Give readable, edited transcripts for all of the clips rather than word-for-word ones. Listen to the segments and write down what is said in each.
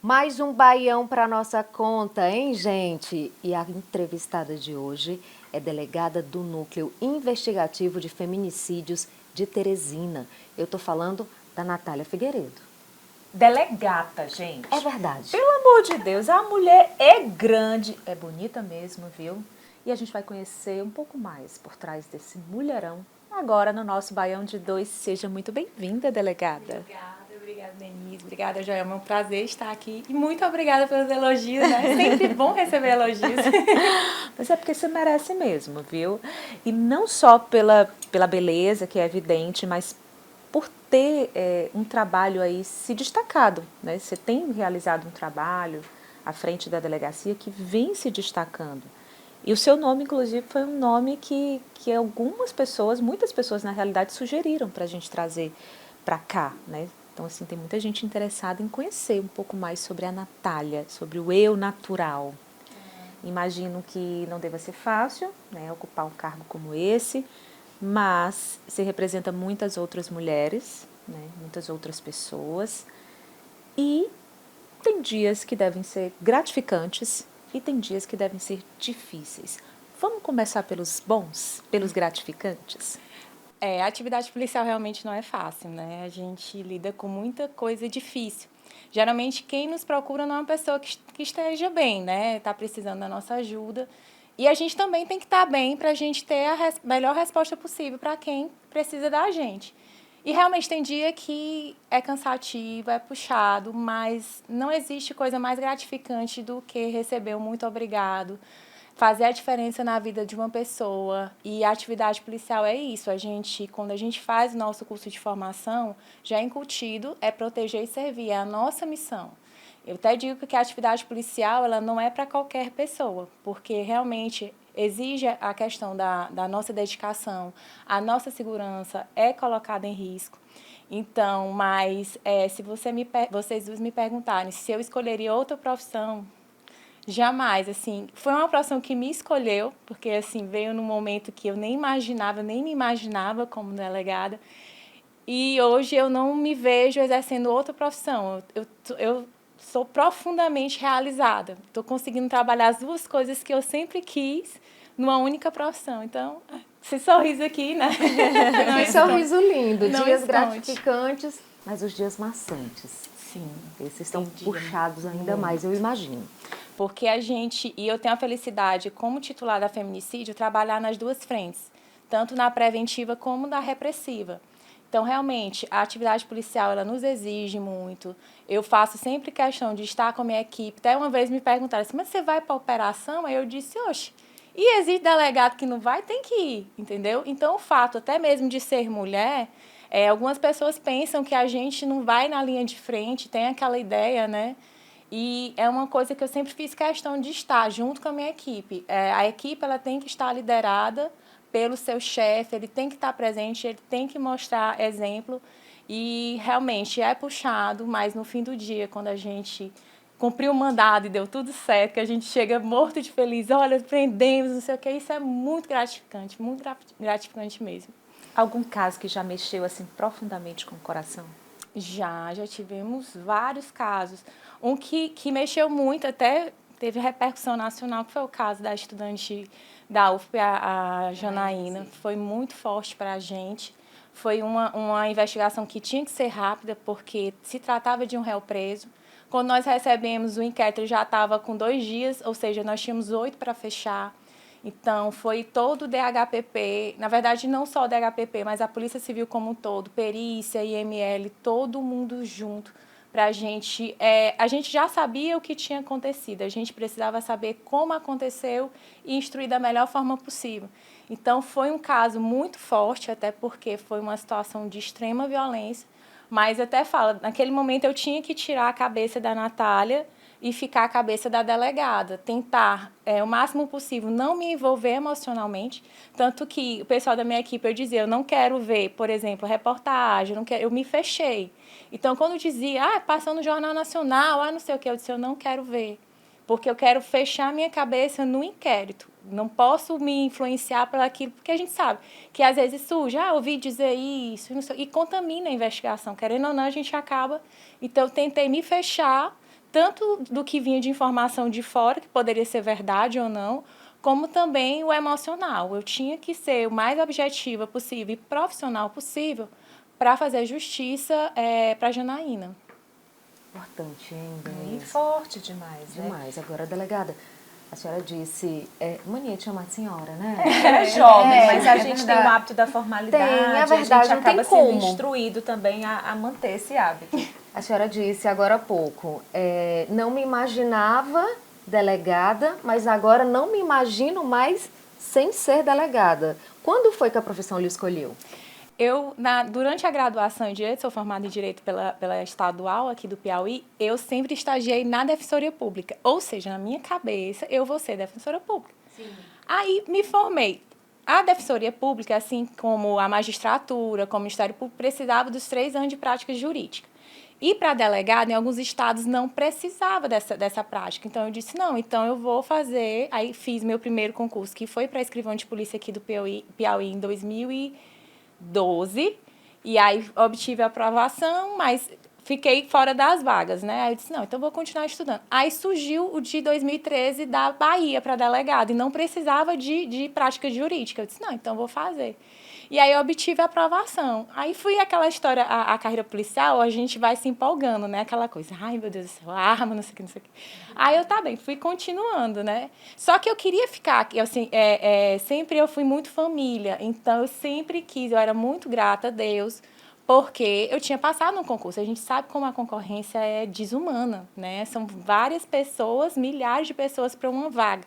Mais um baião para nossa conta, hein, gente? E a entrevistada de hoje é delegada do Núcleo Investigativo de Feminicídios de Teresina. Eu tô falando da Natália Figueiredo. Delegata, gente. É verdade. Pelo amor de Deus, a mulher é grande, é bonita mesmo, viu? E a gente vai conhecer um pouco mais por trás desse mulherão. Agora no nosso Baião de Dois. Seja muito bem-vinda, delegada. Obrigada, Denise. Obrigada, Joelma. É um prazer estar aqui. E muito obrigada pelos elogios, né? Sempre bom receber elogios. Mas é porque você merece mesmo, viu? E não só pela beleza, que é evidente, mas por ter um trabalho aí se destacado, né? Você tem realizado um trabalho à frente da delegacia que vem se destacando. E o seu nome, inclusive, foi um nome que algumas pessoas, muitas pessoas na realidade, sugeriram para a gente trazer para cá, né? Então, assim, tem muita gente interessada em conhecer um pouco mais sobre a Natália, sobre o eu natural. Imagino que não deva ser fácil, né, ocupar um cargo como esse, mas se representa muitas outras mulheres, né, muitas outras pessoas, e tem dias que devem ser gratificantes e tem dias que devem ser difíceis. Vamos começar pelos bons, pelos gratificantes? A atividade policial realmente não é fácil, né? A gente lida com muita coisa difícil. Geralmente, quem nos procura não é uma pessoa que esteja bem, né? Está precisando da nossa ajuda. E a gente também tem que estar bem para a gente ter a melhor resposta possível para quem precisa da gente. E realmente tem dia que é cansativo, é puxado, mas não existe coisa mais gratificante do que receber um muito obrigado, fazer a diferença na vida de uma pessoa. E a atividade policial é isso. Quando a gente faz o nosso curso de formação, já é incutido, é proteger e servir, é a nossa missão. Eu até digo que a atividade policial ela não é para qualquer pessoa, porque realmente exige a questão da nossa dedicação, a nossa segurança é colocada em risco. Então, mas se vocês duas me perguntarem se eu escolheria outra profissão, jamais, assim, foi uma profissão que me escolheu, porque, assim, veio num momento que eu nem imaginava, nem me imaginava como delegada, e hoje eu não me vejo exercendo outra profissão. Eu sou profundamente realizada, estou conseguindo trabalhar as duas coisas que eu sempre quis numa única profissão, então, esse sorriso aqui, né? Que sorriso lindo, Não dias esconde. gratificantes, mas os dias maçantes. Sim. Esses estão Entendi. puxados ainda mais, eu imagino. Porque e eu tenho a felicidade, como titular da feminicídio, trabalhar nas duas frentes, tanto na preventiva como na repressiva. Então, realmente, a atividade policial, ela nos exige muito. Eu faço sempre questão de estar com a minha equipe. Até uma vez me perguntaram assim, mas você vai para a operação? Aí eu disse, oxe, e existe delegado que não vai, tem que ir, entendeu? Então, o fato até mesmo de ser mulher, algumas pessoas pensam que a gente não vai na linha de frente, tem aquela ideia, né? E é uma coisa que eu sempre fiz questão de estar junto com a minha equipe. A equipe ela tem que estar liderada pelo seu chefe, ele tem que estar presente, ele tem que mostrar exemplo. E realmente é puxado, mas no fim do dia, quando a gente cumpriu o mandado e deu tudo certo, que a gente chega morto de feliz, olha, prendemos, não sei o que, isso é muito gratificante mesmo. Algum caso que já mexeu assim profundamente com o coração? Já tivemos vários casos. Um que mexeu muito, até teve repercussão nacional, que foi o caso da estudante da UFP, a Janaína. Foi muito forte para a gente. Foi uma investigação que tinha que ser rápida, porque se tratava de um réu preso. Quando nós recebemos o inquérito, ele já estava com 2 dias, ou seja, nós tínhamos 8 para fechar. Então, foi todo o DHPP, na verdade, não só o DHPP, mas a Polícia Civil como um todo, perícia, IML, todo mundo junto para a gente. A gente já sabia o que tinha acontecido, a gente precisava saber como aconteceu e instruir da melhor forma possível. Então, foi um caso muito forte, até porque foi uma situação de extrema violência, mas até falo, naquele momento eu tinha que tirar a cabeça da Natália e ficar a cabeça da delegada, tentar o máximo possível não me envolver emocionalmente, tanto que o pessoal da minha equipe, eu dizia, eu não quero ver, por exemplo, reportagem, eu me fechei. Então, quando dizia, passou no Jornal Nacional, não sei o que, eu disse, eu não quero ver, porque eu quero fechar minha cabeça no inquérito, não posso me influenciar por aquilo, porque a gente sabe que às vezes surge, ouvi dizer isso, e contamina a investigação, querendo ou não, a gente acaba. Então, eu tentei me fechar, tanto do que vinha de informação de fora, que poderia ser verdade ou não, como também o emocional. Eu tinha que ser o mais objetiva possível e profissional possível para fazer justiça para Janaína. Importante, hein, E Denise? forte demais, né? Demais. Agora, delegada, a senhora disse, mania de chamar de senhora, né? É jovem, mas a é gente tem verdade. o hábito da formalidade, Tem, é a verdade, gente não tem acaba sendo como. instruído também a manter esse hábito. A senhora disse agora há pouco, não me imaginava delegada, mas agora não me imagino mais sem ser delegada. Quando foi que a profissão lhe escolheu? Durante a graduação em Direito, sou formada em Direito pela estadual aqui do Piauí, eu sempre estagiei na Defensoria Pública. Ou seja, na minha cabeça, eu vou ser defensora pública. Sim. Aí me formei. A Defensoria Pública, assim como a magistratura, como o Ministério Público, precisava dos 3 anos de prática jurídica. E para delegado, em alguns estados, não precisava dessa prática. Então, eu disse, não, então eu vou fazer. Aí fiz meu primeiro concurso, que foi para escrivão de polícia aqui do Piauí em 2012, e aí obtive a aprovação, mas fiquei fora das vagas, né? Aí eu disse, não, então vou continuar estudando. Aí surgiu o de 2013 da Bahia para delegado, e não precisava de prática jurídica. Eu disse, não, então vou fazer. E aí eu obtive a aprovação. Aí fui aquela história, a carreira policial, a gente vai se empolgando, né? Aquela coisa, ai meu Deus do céu, arma, não sei o que, não sei o que. Aí eu, tá bem, fui continuando, né? Só que eu queria ficar, assim, sempre eu fui muito família, então eu sempre quis, eu era muito grata a Deus, porque eu tinha passado no concurso. A gente sabe como a concorrência é desumana, né? São várias pessoas, milhares de pessoas para uma vaga.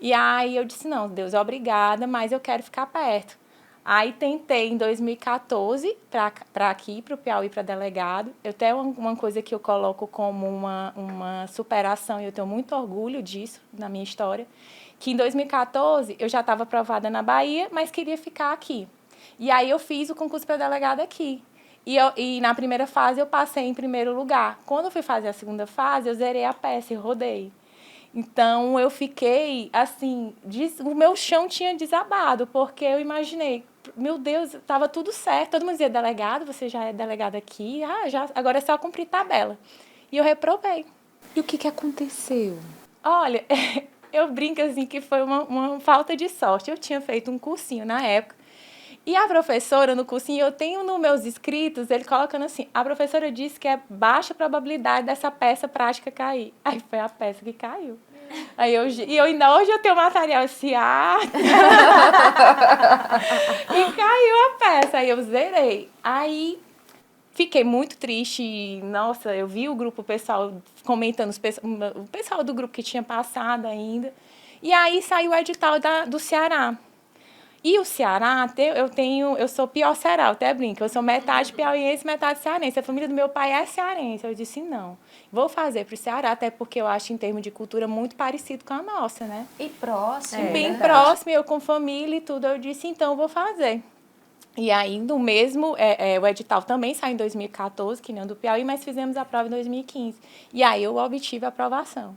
E aí eu disse, não, Deus, obrigada, mas eu quero ficar perto. Aí tentei em 2014 para aqui, para o Piauí, para delegado. Eu tenho uma coisa que eu coloco como uma superação, e eu tenho muito orgulho disso na minha história, que em 2014 eu já estava aprovada na Bahia, mas queria ficar aqui. E aí eu fiz o concurso para delegado aqui. E na primeira fase eu passei em primeiro lugar. Quando eu fui fazer a segunda fase, eu zerei a peça e rodei. Então, eu fiquei, assim, o meu chão tinha desabado, porque eu imaginei, meu Deus, estava tudo certo. Todo mundo dizia, delegado, você já é delegado aqui, agora é só cumprir tabela. E eu reprovei. E o que aconteceu? Olha, eu brinco assim que foi uma falta de sorte. Eu tinha feito um cursinho na época, e a professora, no cursinho, eu tenho nos meus escritos, ele colocando assim, a professora disse que é baixa probabilidade dessa peça prática cair. Aí foi a peça que caiu. Aí ainda hoje eu tenho material assim, e caiu a peça, aí eu zerei. Aí fiquei muito triste, nossa, eu vi o grupo, o pessoal comentando, o pessoal do grupo que tinha passado ainda. E aí saiu o edital do Ceará. E o Ceará, eu sou pior-cearal, até brinco, eu sou metade piauiense, metade cearense. A família do meu pai é cearense. Eu disse, não, vou fazer para o Ceará, até porque eu acho, em termos de cultura, muito parecido com a nossa, né? E próximo. Bem próximo, eu com família e tudo. Eu disse, então, vou fazer. E aí, no mesmo, o edital também saiu em 2014, que nem o do Piauí, mas fizemos a prova em 2015. E aí eu obtive a aprovação.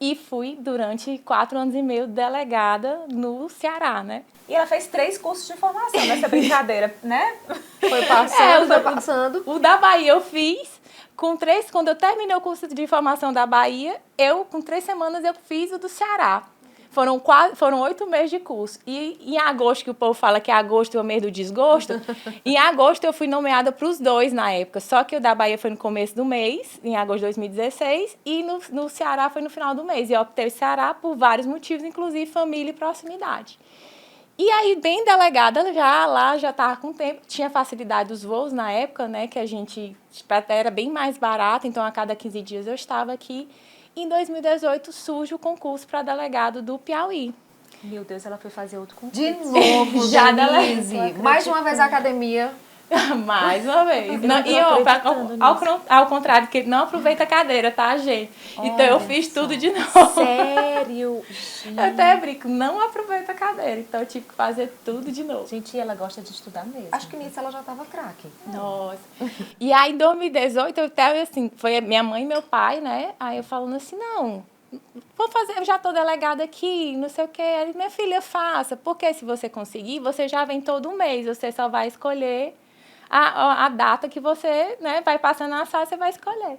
E fui, durante 4 anos e meio, delegada no Ceará, né? E ela fez 3 cursos de formação nessa brincadeira, né? Foi passando, foi passando. O da Bahia eu fiz. Quando eu terminei o curso de formação da Bahia, com 3 semanas eu fiz o do Ceará. Foram 8 meses de curso. E em agosto, que o povo fala que agosto é o mês do desgosto, em agosto eu fui nomeada para os 2 na época. Só que o da Bahia foi no começo do mês, em agosto de 2016, e no Ceará foi no final do mês. E eu optei o Ceará por vários motivos, inclusive família e proximidade. E aí, bem delegada, já estava com tempo. Tinha facilidade dos voos na época, né? Que a gente era bem mais barato, então a cada 15 dias eu estava aqui. Em 2018 surge o concurso para delegado do Piauí. Meu Deus, ela foi fazer outro concurso. De novo, Já Denise. Mais uma vez a academia. Mais uma vez. Ao contrário, que não aproveita a cadeira, tá, gente? Então eu fiz tudo de novo. Sério? Eu até brinco, não aproveita a cadeira. Então eu tive que fazer tudo de novo. Gente, ela gosta de estudar mesmo. Acho que nisso ela já estava craque. Nossa. E aí, em 2018, eu até, assim, foi minha mãe e meu pai, né? Aí eu falando assim, não, vou fazer, eu já estou delegada aqui, não sei o quê. Aí, minha filha, faça. Porque se você conseguir, você já vem todo mês. Você só vai escolher a data que você, né, vai passando na sala, você vai escolher.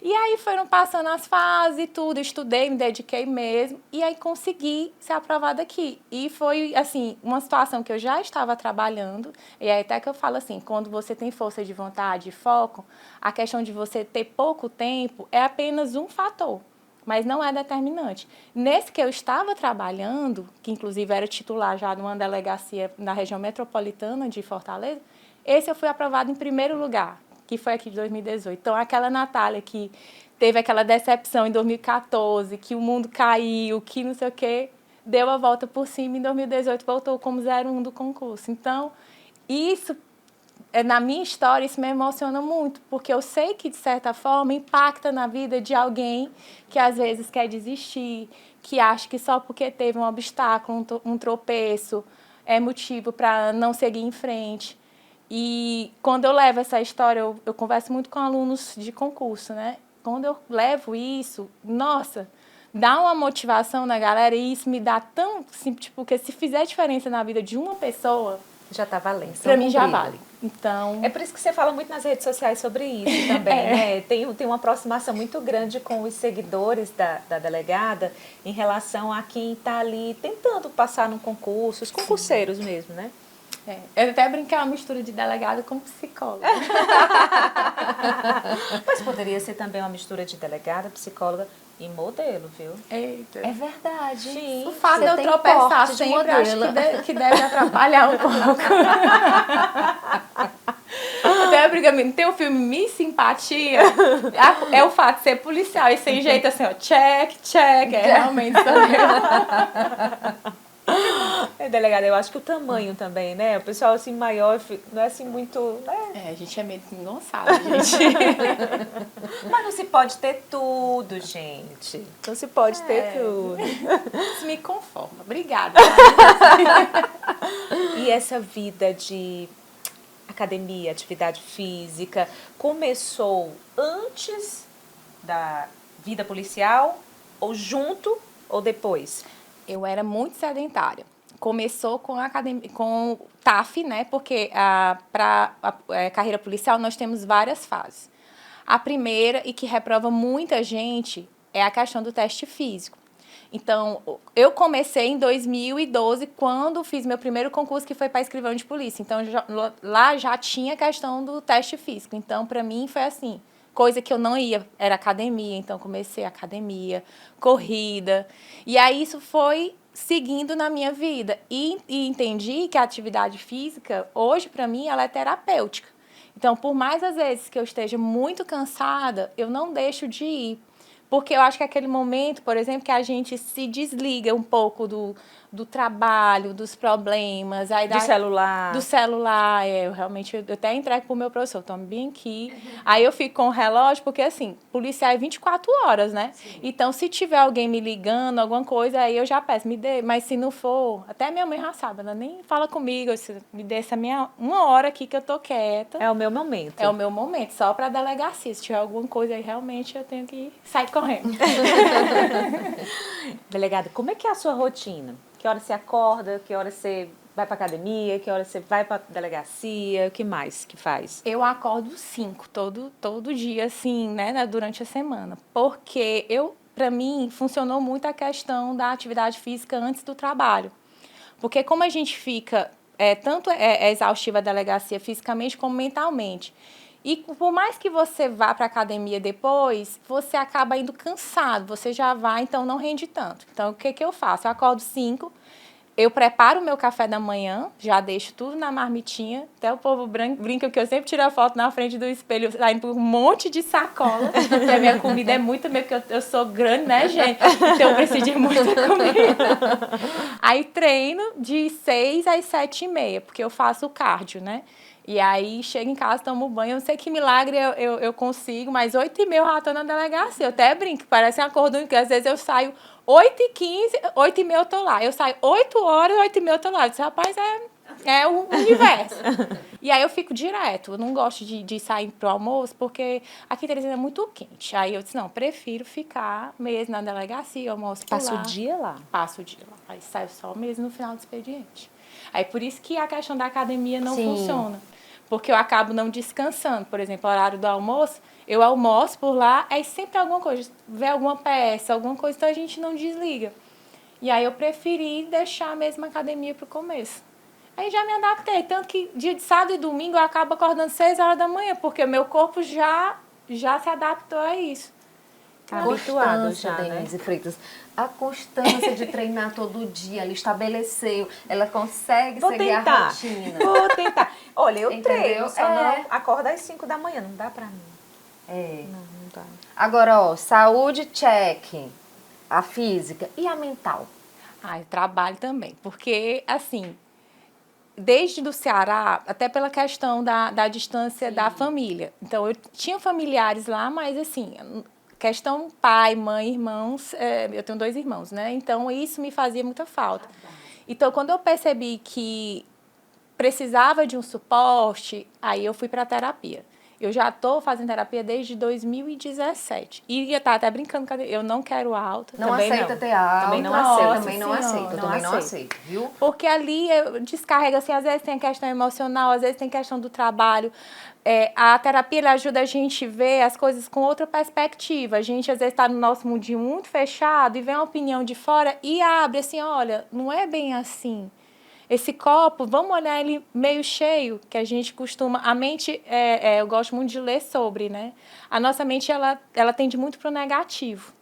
E aí foram passando as fases e tudo, estudei, me dediquei mesmo, e aí consegui ser aprovada aqui. E foi, assim, uma situação que eu já estava trabalhando, e aí até que eu falo assim, quando você tem força de vontade e foco, a questão de você ter pouco tempo é apenas um fator, mas não é determinante. Nesse que eu estava trabalhando, que inclusive era titular já numa delegacia na região metropolitana de Fortaleza, esse eu fui aprovada em primeiro lugar, que foi aqui de 2018. Então, aquela Natália que teve aquela decepção em 2014, que o mundo caiu, que não sei o quê, deu a volta por cima e em 2018 voltou como 01 do concurso. Então, isso, na minha história, isso me emociona muito, porque eu sei que, de certa forma, impacta na vida de alguém que, às vezes, quer desistir, que acha que só porque teve um obstáculo, um tropeço, é motivo para não seguir em frente. E quando eu levo essa história, eu converso muito com alunos de concurso, né? Quando eu levo isso, nossa, dá uma motivação na galera e isso me dá tão, assim, tipo, porque se fizer diferença na vida de uma pessoa, Já está valendo. para mim já vale. Então, É por isso que você fala muito nas redes sociais sobre isso também, né? Tem uma aproximação muito grande com os seguidores da delegada em relação a quem está ali tentando passar num concurso, os concurseiros mesmo, né? eu até brinquei uma mistura de delegado com psicóloga. Mas poderia ser também uma mistura de delegada, psicóloga e modelo, viu? Eita. É verdade. Sim. O fato de Você eu tem tropeçar porte de sempre, acho modelo. que deve atrapalhar um pouco. Até briga, tem o filme Miss Simpatia, é o fato de ser policial e sem jeito assim, ó, check, check, realmente sou eu. Delegada, eu acho que o tamanho também, né? O pessoal assim maior não é assim muito, né? A gente é meio desengonçado, gente. Mas não se pode ter tudo, gente. Não se pode ter tudo. Isso me conforma. Obrigada. E essa vida de academia, atividade física, começou antes da vida policial, ou junto, ou depois? Eu era muito sedentária. Começou com a academia, com o TAF, né? Porque para a carreira policial nós temos várias fases. A primeira, e que reprova muita gente, é a questão do teste físico. Então, eu comecei em 2012, quando fiz meu primeiro concurso, que foi para escrivão de polícia. Então, lá já tinha a questão do teste físico. Então, para mim, foi assim, coisa que eu não ia, era academia. Então, comecei academia, corrida. E aí, isso foi seguindo na minha vida. E entendi que a atividade física, hoje, para mim, ela é terapêutica. Então, por mais às vezes que eu esteja muito cansada, eu não deixo de ir. Porque eu acho que é aquele momento, por exemplo, que a gente se desliga um pouco do trabalho, dos problemas. Aí Do celular. Do celular. Eu realmente, eu até entrego pro meu professor, tome bem aqui. Aí eu fico com o relógio, porque assim, policial é 24 horas, né? Sim. Então, se tiver alguém me ligando, alguma coisa, aí eu já peço, me dê. Mas se não for, até minha mãe já sabe, ela nem fala comigo, me dê essa uma hora aqui que eu tô quieta. É o meu momento. É o meu momento, só pra delegacia. Se tiver alguma coisa aí, realmente eu tenho que sair correndo. Delegada, como é que é a sua rotina? Que hora você acorda? Que hora você vai pra academia? Que hora você vai pra delegacia? O que mais que faz? Eu acordo 5 todo dia, assim, né, durante a semana. Porque pra mim, funcionou muito a questão da atividade física antes do trabalho. Porque como a gente fica, tanto é exaustiva a delegacia fisicamente como mentalmente. E por mais que você vá para a academia depois, você acaba indo cansado, você já vai, então não rende tanto. Então, o que eu faço? Eu acordo 5, eu preparo o meu café da manhã, já deixo tudo na marmitinha, até o povo brinca que eu sempre tiro a foto na frente do espelho, saindo por um monte de sacola, porque a minha comida é muito mesmo, porque eu sou grande, né, gente? Então eu preciso de muita comida. Aí treino de 6 às 7h30, porque eu faço cardio, né? E aí, chego em casa, tomo banho, eu não sei que milagre eu consigo, mas 8h30 eu já estou na delegacia. Eu até brinco, parece um acordo, porque às vezes eu saio 8h15, 8h30 eu estou lá. Eu saio 8 horas, 8h30 eu estou lá. Eu disse, rapaz, é o universo. E aí eu fico direto, eu não gosto de sair pro almoço, porque aqui em Teresina é muito quente. Aí eu disse, não, prefiro ficar mesmo na delegacia, almoço por lá. Passa o dia lá? Passo o dia lá. Aí saio só mesmo no final do expediente. Aí por isso que a questão da academia não funciona. porque eu acabo não descansando. Por exemplo, o horário do almoço, eu almoço por lá, aí sempre tem alguma coisa, vê alguma peça, alguma coisa, então a gente não desliga. E aí eu preferi deixar a mesma academia para o começo. Aí já me adaptei, tanto que dia de sábado e domingo eu acabo acordando 6 horas da manhã, porque o meu corpo já se adaptou a isso. Tá habituado Constância, já, né? Denise Freitas. A constância de treinar todo dia, ela estabeleceu, ela consegue seguir a rotina. Vou tentar. Olha, eu Entendeu? treino, só não acordo às 5 da manhã, não dá pra mim. É. Não dá. Agora, ó, saúde, check. A física e a mental. Ah, eu trabalho também, porque, assim, desde do Ceará, até pela questão da distância da família. Então, eu tinha familiares lá, mas, assim, questão pai, mãe, irmãos, eu tenho 2 irmãos, né? Então, isso me fazia muita falta. Então, quando eu percebi que precisava de um suporte, aí eu fui para a terapia. Eu já estou fazendo terapia desde 2017. E eu estava até brincando, eu não quero alta. Não também aceita não. ter alta. Também não aceito. Também não Nossa aceito. Senhora. Também não Não aceito, viu? Porque ali eu descarrego, assim, às vezes tem a questão emocional, às vezes tem questão do trabalho. A terapia ela ajuda a gente a ver as coisas com outra perspectiva. A gente, às vezes, está no nosso mundinho muito fechado e vê uma opinião de fora e abre assim, olha, não é bem assim. Esse copo, vamos olhar ele meio cheio, que a gente costuma... A mente, eu gosto muito de ler sobre, né? A nossa mente, ela tende muito para o negativo.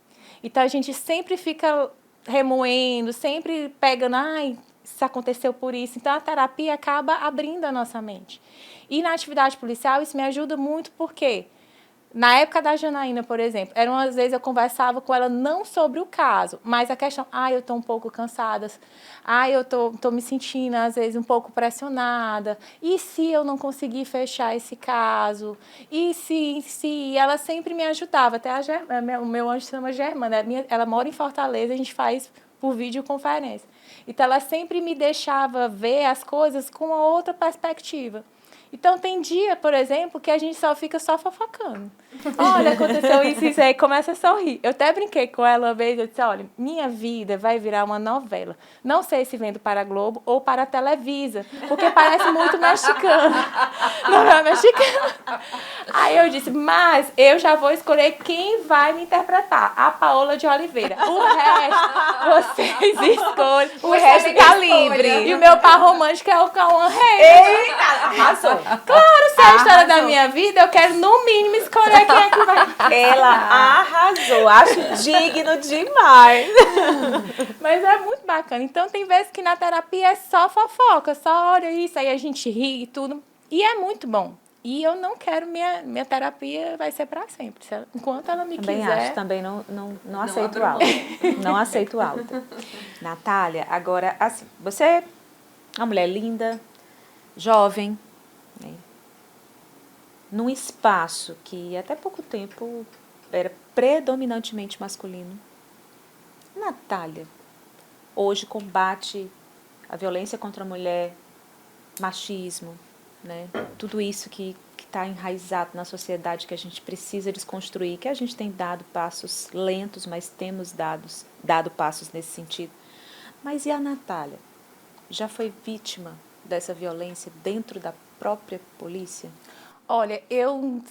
Então, a gente sempre fica remoendo, sempre pegando, ai, isso aconteceu por isso. Então, a terapia acaba abrindo a nossa mente. E na atividade policial, isso me ajuda muito, porque na época da Janaína, por exemplo, às vezes eu conversava com ela não sobre o caso, mas a questão, eu estou um pouco cansada, eu tô me sentindo, às vezes, um pouco pressionada, e se eu não conseguir fechar esse caso? E se ela sempre me ajudava, até o meu anjo se chama Germana, ela mora em Fortaleza, a gente faz por videoconferência. Então, ela sempre me deixava ver as coisas com uma outra perspectiva. Então, tem dia, por exemplo, que a gente só fica só fofocando. Olha, aconteceu isso, aí começa a sorrir. Eu até brinquei com ela uma vez, eu disse, olha, minha vida vai virar uma novela. Não sei se vendo para a Globo ou para a Televisa, porque parece muito mexicano. Novela mexicana. Aí eu disse, mas eu já vou escolher quem vai me interpretar. A Paola de Oliveira. O resto, vocês escolhem. O resto tá livre. E o meu par romântico é o Cauã Reis. Eita, arrasou. Claro, se é a história da minha vida, eu quero no mínimo escolher quem é que vai. Ela arrasou, acho digno demais. Mas é muito bacana. Então, tem vezes que na terapia é só fofoca, só olha isso, aí a gente ri e tudo. E é muito bom. E eu não quero, minha terapia vai ser para sempre. Enquanto ela me Também quiser... acho, também não aceito alta. Não aceito alta. Natália, agora, assim, você é uma mulher linda, jovem, né? Num espaço que até pouco tempo era predominantemente masculino. Natália, hoje combate a violência contra a mulher, machismo, né? Tudo isso que está enraizado na sociedade, que a gente precisa desconstruir, que a gente tem dado passos lentos, mas temos dado passos nesse sentido. Mas e a Natália? Já foi vítima dessa violência dentro da própria polícia? Olha,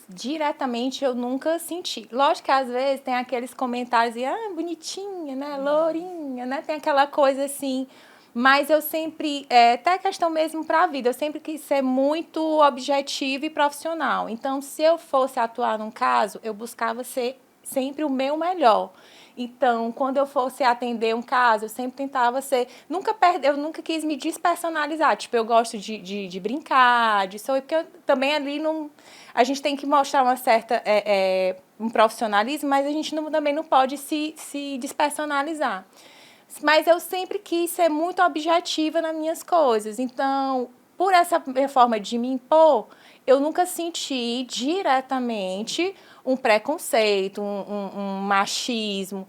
diretamente eu nunca senti. Lógico que às vezes tem aqueles comentários de, bonitinha, né, lourinha, né, tem aquela coisa assim, mas eu sempre, até questão mesmo para a vida, eu sempre quis ser muito objetiva e profissional. Então, se eu fosse atuar num caso, eu buscava ser sempre o meu melhor. Então, quando eu fosse atender um caso, eu sempre tentava ser... Eu nunca quis me despersonalizar. Tipo, eu gosto de brincar, porque também ali não... A gente tem que mostrar uma certa... um profissionalismo, mas a gente também não pode se despersonalizar. Mas eu sempre quis ser muito objetiva nas minhas coisas. Então, por essa minha forma de me impor, eu nunca senti diretamente um preconceito, um machismo.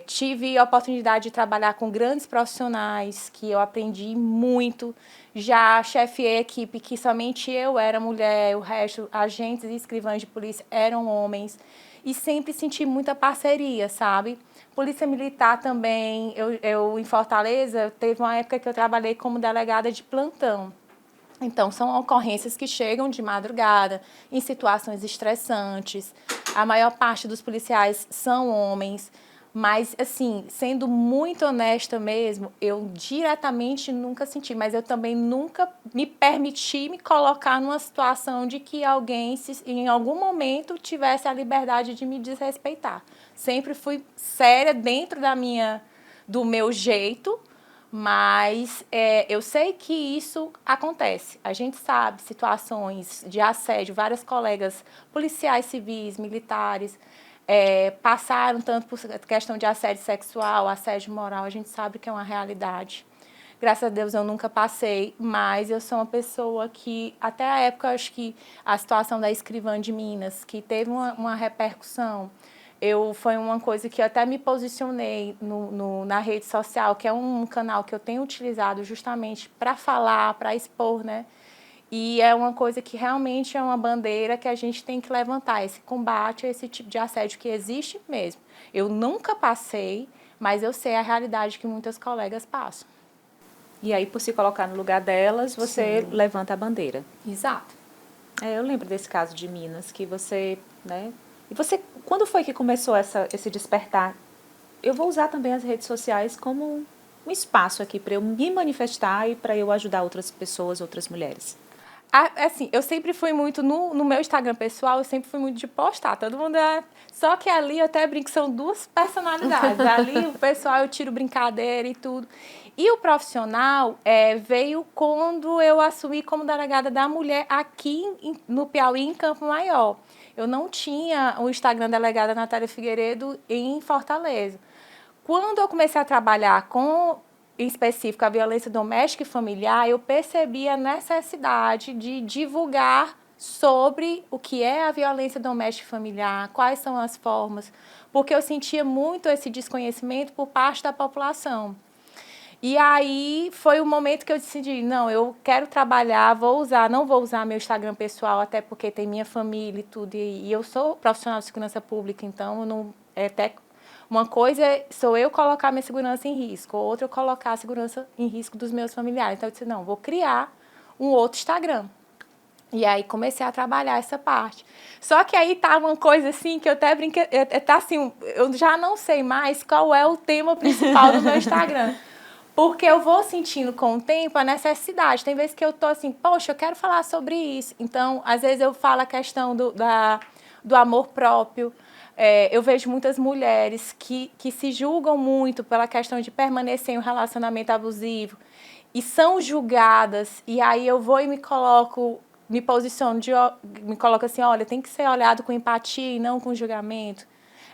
Tive a oportunidade de trabalhar com grandes profissionais, que eu aprendi muito. Já chefiei a equipe que somente eu era mulher, o resto, agentes e escrivães de polícia, eram homens. E sempre senti muita parceria, sabe? Polícia Militar também. Eu em Fortaleza, teve uma época que eu trabalhei como delegada de plantão. Então, são ocorrências que chegam de madrugada, em situações estressantes. A maior parte dos policiais são homens. Mas, assim, sendo muito honesta mesmo, eu diretamente nunca senti. Mas eu também nunca me permiti me colocar numa situação de que alguém, em algum momento, tivesse a liberdade de me desrespeitar. Sempre fui séria dentro do meu jeito, mas eu sei que isso acontece. A gente sabe situações de assédio, vários colegas policiais civis, militares, passaram tanto por questão de assédio sexual, assédio moral, a gente sabe que é uma realidade. Graças a Deus eu nunca passei, mas eu sou uma pessoa que, até a época, acho que a situação da escrivã de Minas, que teve uma repercussão, foi uma coisa que eu até me posicionei na rede social, que é um canal que eu tenho utilizado justamente para falar, para expor, né? E é uma coisa que realmente é uma bandeira que a gente tem que levantar, esse combate a esse tipo de assédio que existe mesmo. Eu nunca passei, mas eu sei a realidade que muitas colegas passam. E aí, por se colocar no lugar delas, você Sim. levanta a bandeira. Exato. Eu lembro desse caso de Minas, que você, né? E você, quando foi que começou esse despertar? Eu vou usar também as redes sociais como um espaço aqui para eu me manifestar e para eu ajudar outras pessoas, outras mulheres. Assim, eu sempre fui muito, no meu Instagram pessoal, eu sempre fui muito de postar. Todo mundo Só que ali eu até brinco que são duas personalidades. Ali o pessoal eu tiro brincadeira e tudo. E o profissional veio quando eu assumi como delegada da mulher aqui no Piauí, em Campo Maior. Eu não tinha o Instagram delegada Natália Figueiredo em Fortaleza. Quando eu comecei a trabalhar em específico, a violência doméstica e familiar, eu percebi a necessidade de divulgar sobre o que é a violência doméstica e familiar, quais são as formas, porque eu sentia muito esse desconhecimento por parte da população. E aí foi o momento que eu decidi, não, eu quero trabalhar, não vou usar meu Instagram pessoal, até porque tem minha família e tudo, e eu sou profissional de segurança pública, então não, até uma coisa sou eu colocar minha segurança em risco, outra eu colocar a segurança em risco dos meus familiares. Então eu disse, não, vou criar um outro Instagram. E aí comecei a trabalhar essa parte. Só que aí tá uma coisa assim que eu até brinquei, tá assim, eu já não sei mais qual é o tema principal do meu Instagram. Porque eu vou sentindo com o tempo a necessidade. Tem vezes que eu tô assim, poxa, eu quero falar sobre isso. Então, às vezes eu falo a questão do amor próprio. Eu vejo muitas mulheres que se julgam muito pela questão de permanecer em um relacionamento abusivo e são julgadas. E aí eu vou e me posiciono, me coloco assim, olha, tem que ser olhado com empatia e não com julgamento.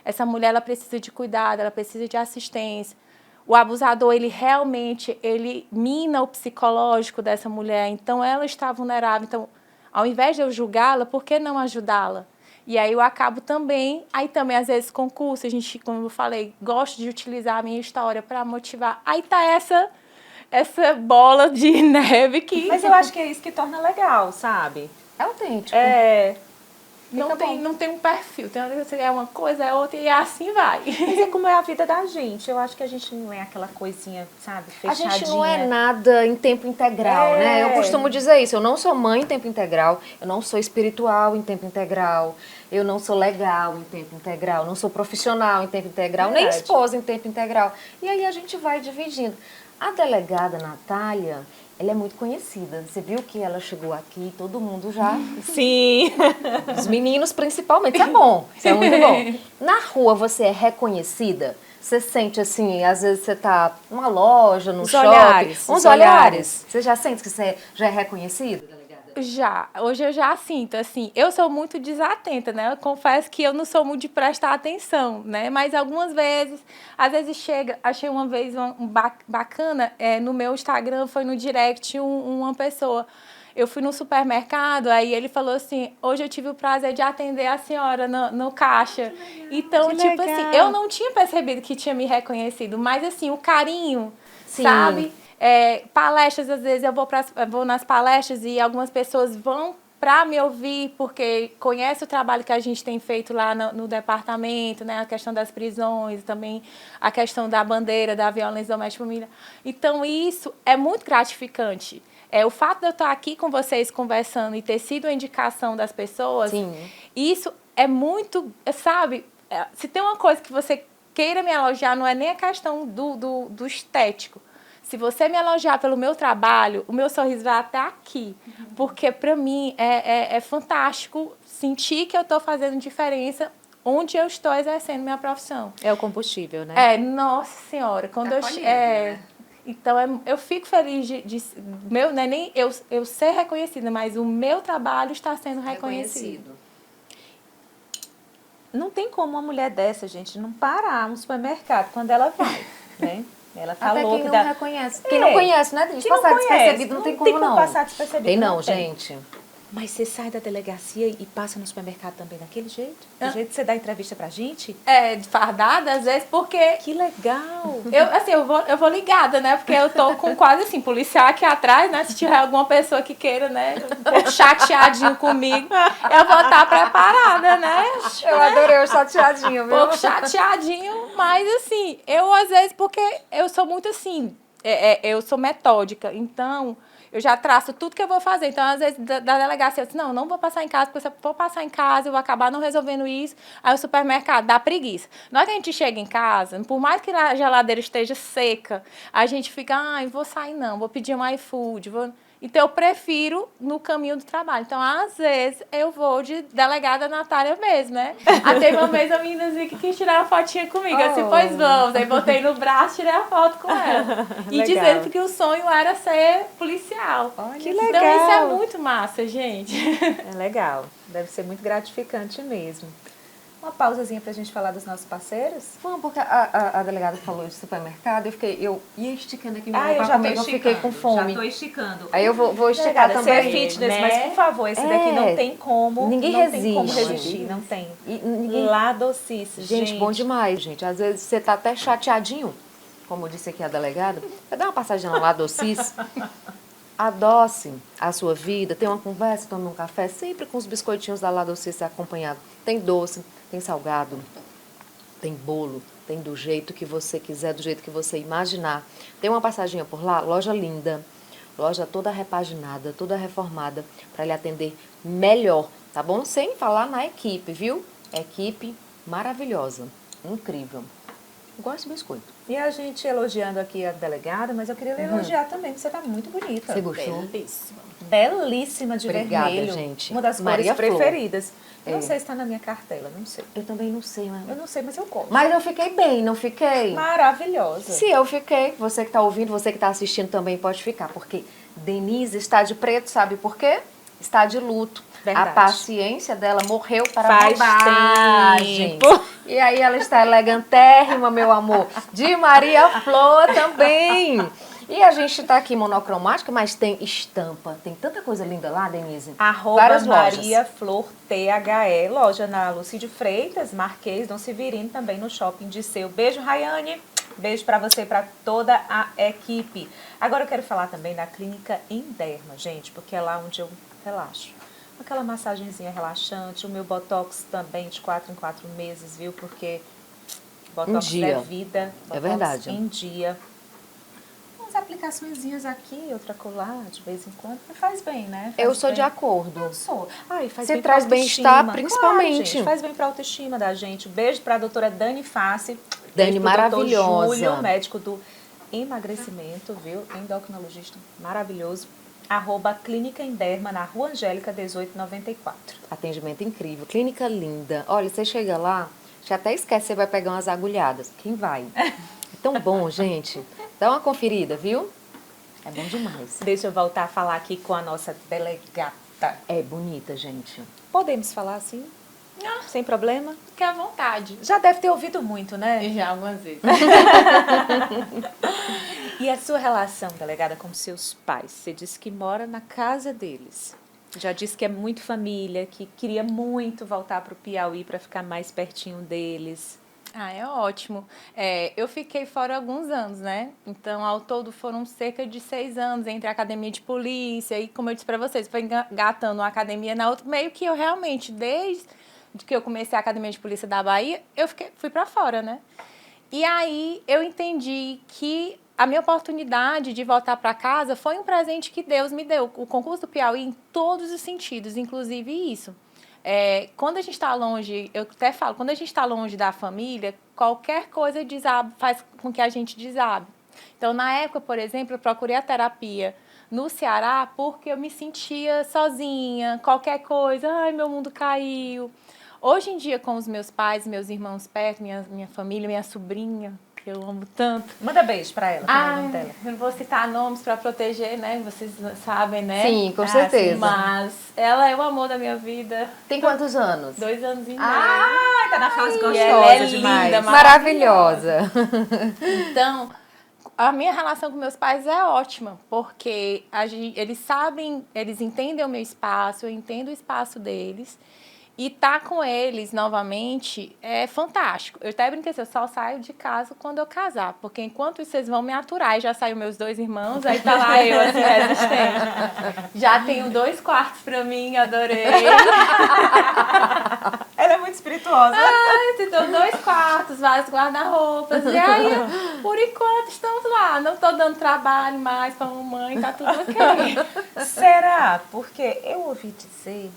Essa mulher, ela precisa de cuidado, ela precisa de assistência. O abusador, ele mina o psicológico dessa mulher, então ela está vulnerável. Então, ao invés de eu julgá-la, por que não ajudá-la? E aí eu acabo também, às vezes concurso, a gente, como eu falei, gosto de utilizar a minha história para motivar. Aí tá essa bola de neve que... Mas eu acho que é isso que torna legal, sabe? É autêntico. Não tem um perfil, é uma coisa, é outra e assim vai. Mas é como é a vida da gente. Eu acho que a gente não é aquela coisinha, sabe, fechadinha. A gente não é nada em tempo integral, né? Eu costumo dizer isso. Eu não sou mãe em tempo integral, eu não sou espiritual em tempo integral, eu não sou legal em tempo integral, não sou profissional em tempo integral, nem esposa em tempo integral. E aí a gente vai dividindo. A delegada Natália, ela é muito conhecida. Você viu que ela chegou aqui, todo mundo já... Sim. Os meninos principalmente. Isso é bom, isso é muito bom. Na rua você é reconhecida? Você sente assim, às vezes você tá numa loja, num shopping, uns olhares. Você já sente que você já é reconhecida? Já. Hoje eu já sinto, assim, eu sou muito desatenta, né? Eu confesso que eu não sou muito de prestar atenção, né? Mas algumas vezes, às vezes chega, achei uma vez bacana, no meu Instagram, foi no direct uma pessoa. Eu fui no supermercado, aí ele falou assim, hoje eu tive o prazer de atender a senhora no caixa. Então, tipo assim, eu não tinha percebido que tinha me reconhecido, mas assim, o carinho, sabe? Palestras, às vezes eu vou nas palestras e algumas pessoas vão para me ouvir porque conhece o trabalho que a gente tem feito lá no departamento, né? A questão das prisões, também a questão da bandeira da violência doméstica e familiar. Então, isso é muito gratificante. O fato de eu estar aqui com vocês conversando e ter sido a indicação das pessoas, Sim. isso é muito, sabe? Se tem uma coisa que você queira me elogiar, não é nem a questão do estético. Se você me elogiar pelo meu trabalho, o meu sorriso vai até aqui. Porque, para mim, é fantástico sentir que eu estou fazendo diferença onde eu estou exercendo minha profissão. É o combustível, né? Nossa Senhora. Quando Tá colhendo, né? Então, eu fico feliz não é nem eu ser reconhecida, mas o meu trabalho está sendo reconhecido. Não tem como uma mulher dessa, gente, não parar um supermercado quando ela vai, né? Ela Até falou quem que não reconhece. Quem não É. conhece, né, Denise? Quem não Passar conhece, despercebido não tem como, não. passar despercebido. Tem não, tem. gente. Mas você sai da delegacia e passa no supermercado também daquele jeito? Do jeito que você dá entrevista pra gente? De fardada, às vezes, porque Que legal! eu vou ligada, né? Porque eu tô com quase assim, policial aqui atrás, né? Se tiver alguma pessoa que queira, né, um pouco chateadinho comigo, eu vou estar preparada, né? Eu adorei o chateadinho, Um viu? pouco chateadinho, mas assim, eu às vezes, porque eu sou muito assim, eu sou metódica, então eu já traço tudo que eu vou fazer. Então, às vezes, da delegacia, eu disse, não vou passar em casa, porque se eu for passar em casa, eu vou acabar não resolvendo isso. Aí o supermercado dá preguiça. Na hora que a gente chega em casa, por mais que a geladeira esteja seca, a gente fica, vou sair não, vou pedir um iFood, Então, eu prefiro no caminho do trabalho. Então, às vezes, eu vou de delegada Natália mesmo, né? Aí teve uma vez a meninazinha que quis tirar uma fotinha comigo. Eu disse, pois vamos. Aí botei no braço, tirei a foto com ela. E Legal. dizendo que o sonho era ser policial. Olha, que Então, legal. isso é muito massa, gente. É legal. Deve ser muito gratificante mesmo. Uma pausazinha pra gente falar dos nossos parceiros? Vamos, porque a delegada falou de supermercado, eu ia esticando aqui meu Eu pra já comer, eu fiquei com fome. Já tô esticando. Aí eu vou esticar Delegada, você é também. fitness, né? mas por favor, esse daqui não tem como. Ninguém não tem como resiste. resistir, não tem. E ninguém... Lá docice, Gente, bom demais, gente. Às vezes você tá até chateadinho, como disse aqui a delegada. Vai dar uma passadinha lá do CIS. Adoce a sua vida, tem uma conversa, tome um café, sempre com os biscoitinhos da Ladocis acompanhado. Tem doce, tem salgado, tem bolo, tem do jeito que você quiser, do jeito que você imaginar. Tem uma passadinha por lá, loja linda, loja toda repaginada, toda reformada, para lhe atender melhor, tá bom? Sem falar na equipe, viu? Equipe maravilhosa, incrível. Gosto de biscoito. E a gente elogiando aqui a delegada, mas eu queria lhe elogiar também, porque você tá muito bonita. Você gostou? Belíssima. Belíssima de Obrigada, vermelho. gente. Uma das Maria cores Flor. preferidas. Eu não É. sei se está na minha cartela, não sei. Eu também não sei, Eu mas... não sei, mas eu gosto. Mas eu fiquei bem, não fiquei? Maravilhosa. Se eu fiquei, você que está ouvindo, você que está assistindo também pode ficar, porque Denise está de preto, sabe por quê? Está de luto. Verdade. A paciência dela morreu para Faz bobagem. tempo. E aí ela está elegantérrima, meu amor. De Maria Flor também. E a gente está aqui monocromática, mas tem estampa. Tem tanta coisa linda lá, Denise. Várias lojas. Maria Flor THE, loja na Lucídio Freitas, Marquês, Dom Severino, também no Shopping de Seu. Beijo, Rayane. Beijo para você e para toda a equipe. Agora eu quero falar também da Clínica Enderma, gente, porque é lá onde eu relaxo. Aquela massagenzinha relaxante, o meu Botox também de 4 em 4 meses, viu? Porque Botox dia. é vida, É Botox verdade. em dia. Umas aplicaçõezinhas aqui, outra colar, de vez em quando, faz bem, né? Faz Eu sou bem. de acordo. Eu sou. Ai, faz Você bem pra traz bem-estar, autoestima. principalmente. Claro, gente, faz bem pra autoestima da gente. Beijo pra doutora Dani Face. Dani, Beijo pro doutor maravilhosa. Júlio, médico do emagrecimento, viu? Endocrinologista maravilhoso. @Clínica Enderma, na Rua Angélica, 1894. Atendimento incrível, clínica linda. Olha, você chega lá, já até esquece, você vai pegar umas agulhadas. Quem vai? É tão bom, gente. Dá uma conferida, viu? É bom demais. Deixa eu voltar a falar aqui com a nossa delegata. É bonita, gente. Podemos falar assim? Sem problema? Fique à vontade. Já deve ter ouvido muito, né? Já algumas vezes. E a sua relação, delegada, com seus pais? Você disse que mora na casa deles. Já disse que é muito família, que queria muito voltar para o Piauí para ficar mais pertinho deles. É ótimo. Eu fiquei fora alguns anos, né? Então, ao todo, foram cerca de 6 anos entre a academia de polícia e, como eu disse para vocês, foi engatando uma academia na outra. Meio que eu realmente, desde que eu comecei a academia de polícia da Bahia, fui para fora, né? E aí, eu entendi que a minha oportunidade de voltar para casa foi um presente que Deus me deu. O concurso do Piauí em todos os sentidos, inclusive isso. Quando a gente está longe, eu até falo, quando a gente está longe da família, qualquer coisa faz com que a gente desabe. Então, na época, por exemplo, eu procurei a terapia no Ceará porque eu me sentia sozinha, qualquer coisa, ai, meu mundo caiu. Hoje em dia, com os meus pais, meus irmãos perto, minha família, minha sobrinha, que eu amo tanto. Manda beijo pra ela, como é o nome dela? Eu não vou citar nomes para proteger, né? Vocês sabem, né? Sim, com certeza. Mas ela é o amor da minha vida. Tem quantos anos? 2 anos e meio. Ah, tá na fase gostosa ela é demais. linda, Maravilhosa. Então, a minha relação com meus pais é ótima, porque eles sabem, eles entendem o meu espaço, eu entendo o espaço deles. E tá com eles novamente é fantástico. Eu até brinquei assim, eu só saio de casa quando eu casar, porque enquanto isso vocês vão me aturar, e já saiu meus 2 irmãos, aí tá lá eu assim, resistente. Já tenho 2 quartos pra mim, adorei. Ela é muito espirituosa. Tenho 2 quartos, vários guarda-roupas, e aí, por enquanto, estamos lá. Não tô dando trabalho mais pra mamãe, tá tudo ok. Será? Porque eu ouvi dizer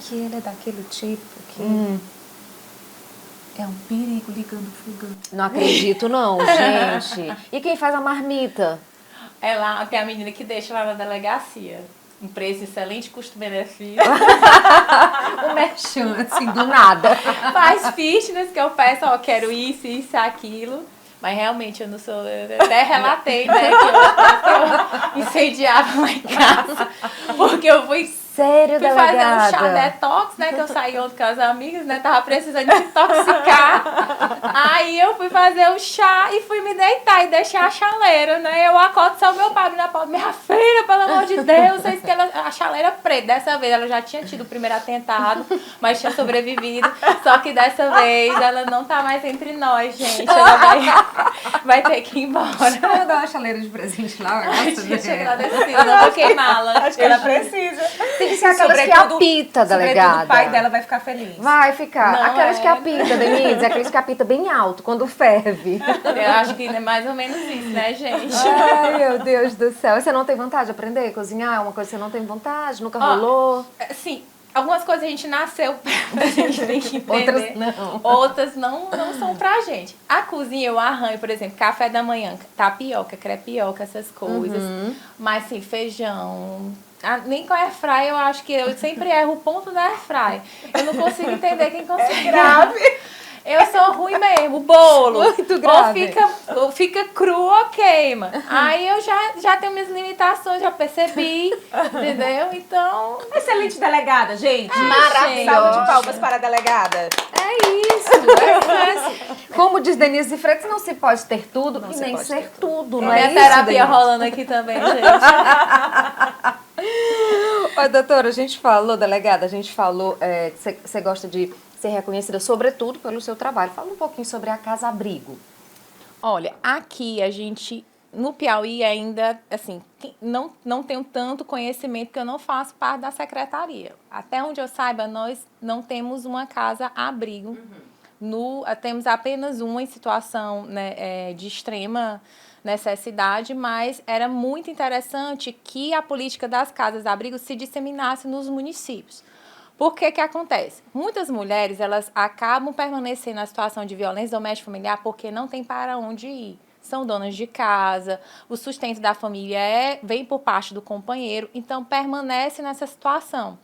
que ele é daquele tipo que é um perigo ligando fogão. Não acredito não, gente. E quem faz a marmita? É lá, tem a menina que deixa lá na delegacia. Um preço excelente, custo-benefício. Um merchan, assim, do nada. Faz fitness que eu peço, ó, quero isso, aquilo. Mas realmente eu não sou. Eu até relatei, né? Que eu incendiava lá em casa. Porque eu fui Sério, fazer um chá delegada? detox, né? Que eu saí ontem com as amigas, né? Tava precisando de intoxicar. Aí eu fui fazer o chá e fui me deitar e deixei a chaleira, né? Eu acordo só meu pai na porta. Minha filha, pelo amor de Deus, vocês que a chaleira preta. Dessa vez ela já tinha tido o primeiro atentado, mas tinha sobrevivido. Só que dessa vez ela não tá mais entre nós, gente. Ela vai ter que ir embora. Eu dar uma chaleira de presente lá. Tinha agradecido, não vou queimá-la. Acho que ela precisa. Tem que ser aquelas que apita, delegada. Sobretudo o pai dela vai ficar feliz. Vai ficar. Não Aquelas é. que apita, Denise, aquelas que apita bem alto, quando ferve. Eu acho que é mais ou menos isso, né, gente? Ai, meu Deus do céu. Você não tem vontade de aprender a cozinhar? É uma coisa que você não tem vontade? Nunca rolou? Sim, algumas coisas a gente nasceu pra gente tem que entender. Outras não. Outras não são pra gente. A cozinha eu arranho, por exemplo, café da manhã, tapioca, crepioca, essas coisas. Mas sim, feijão. Nem com a airfry eu acho que eu sempre erro o ponto da airfry. Eu não consigo entender quem consegue. É grave. Eu sou ruim mesmo, o bolo. Muito grave. Ou fica cru ou queima. Aí eu já tenho minhas limitações, já percebi, entendeu? Então... Excelente delegada, gente. Maravilhosa. Salva de palmas para a delegada. É isso. Como diz Denise Freitas, não se pode ter tudo e se nem pode ser ter tudo, não Minha é isso, terapia Denise? rolando aqui também, gente. Oi, doutora, a gente falou, delegada, a gente falou que você gosta de ser reconhecida, sobretudo, pelo seu trabalho. Fala um pouquinho sobre a Casa Abrigo. Olha, aqui a gente, no Piauí ainda, assim, não tenho tanto conhecimento que eu não faço parte da secretaria. Até onde eu saiba, nós não temos uma casa abrigo. Temos apenas uma em situação, né, de extrema necessidade, mas era muito interessante que a política das casas abrigo se disseminasse nos municípios. Por que que acontece? Muitas mulheres, elas acabam permanecendo na situação de violência doméstica familiar porque não tem para onde ir. São donas de casa, o sustento da família vem por parte do companheiro, então permanece nessa situação.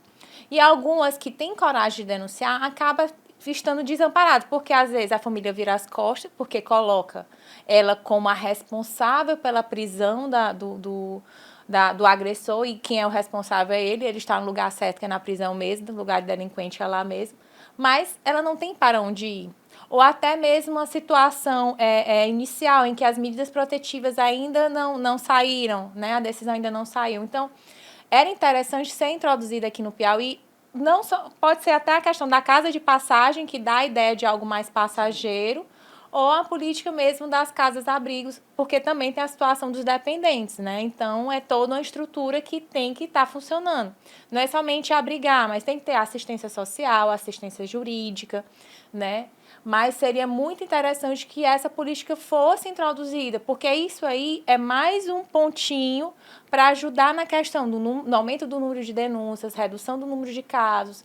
E algumas que têm coragem de denunciar acabam estando desamparadas, porque às vezes a família vira as costas, porque coloca ela como a responsável pela prisão do agressor, e quem é o responsável é ele está no lugar certo, que é na prisão mesmo, no lugar de delinquente é lá mesmo, mas ela não tem para onde ir. Ou até mesmo uma situação inicial, em que as medidas protetivas ainda não saíram, né? A decisão ainda não saiu. Então, era interessante ser introduzida aqui no Piauí. Não só, pode ser até a questão da casa de passagem, que dá a ideia de algo mais passageiro, ou a política mesmo das casas-abrigos, porque também tem a situação dos dependentes, né? Então, é toda uma estrutura que tem que estar funcionando. Não é somente abrigar, mas tem que ter assistência social, assistência jurídica, né? Mas seria muito interessante que essa política fosse introduzida, porque isso aí é mais um pontinho para ajudar na questão no aumento do número de denúncias, redução do número de casos,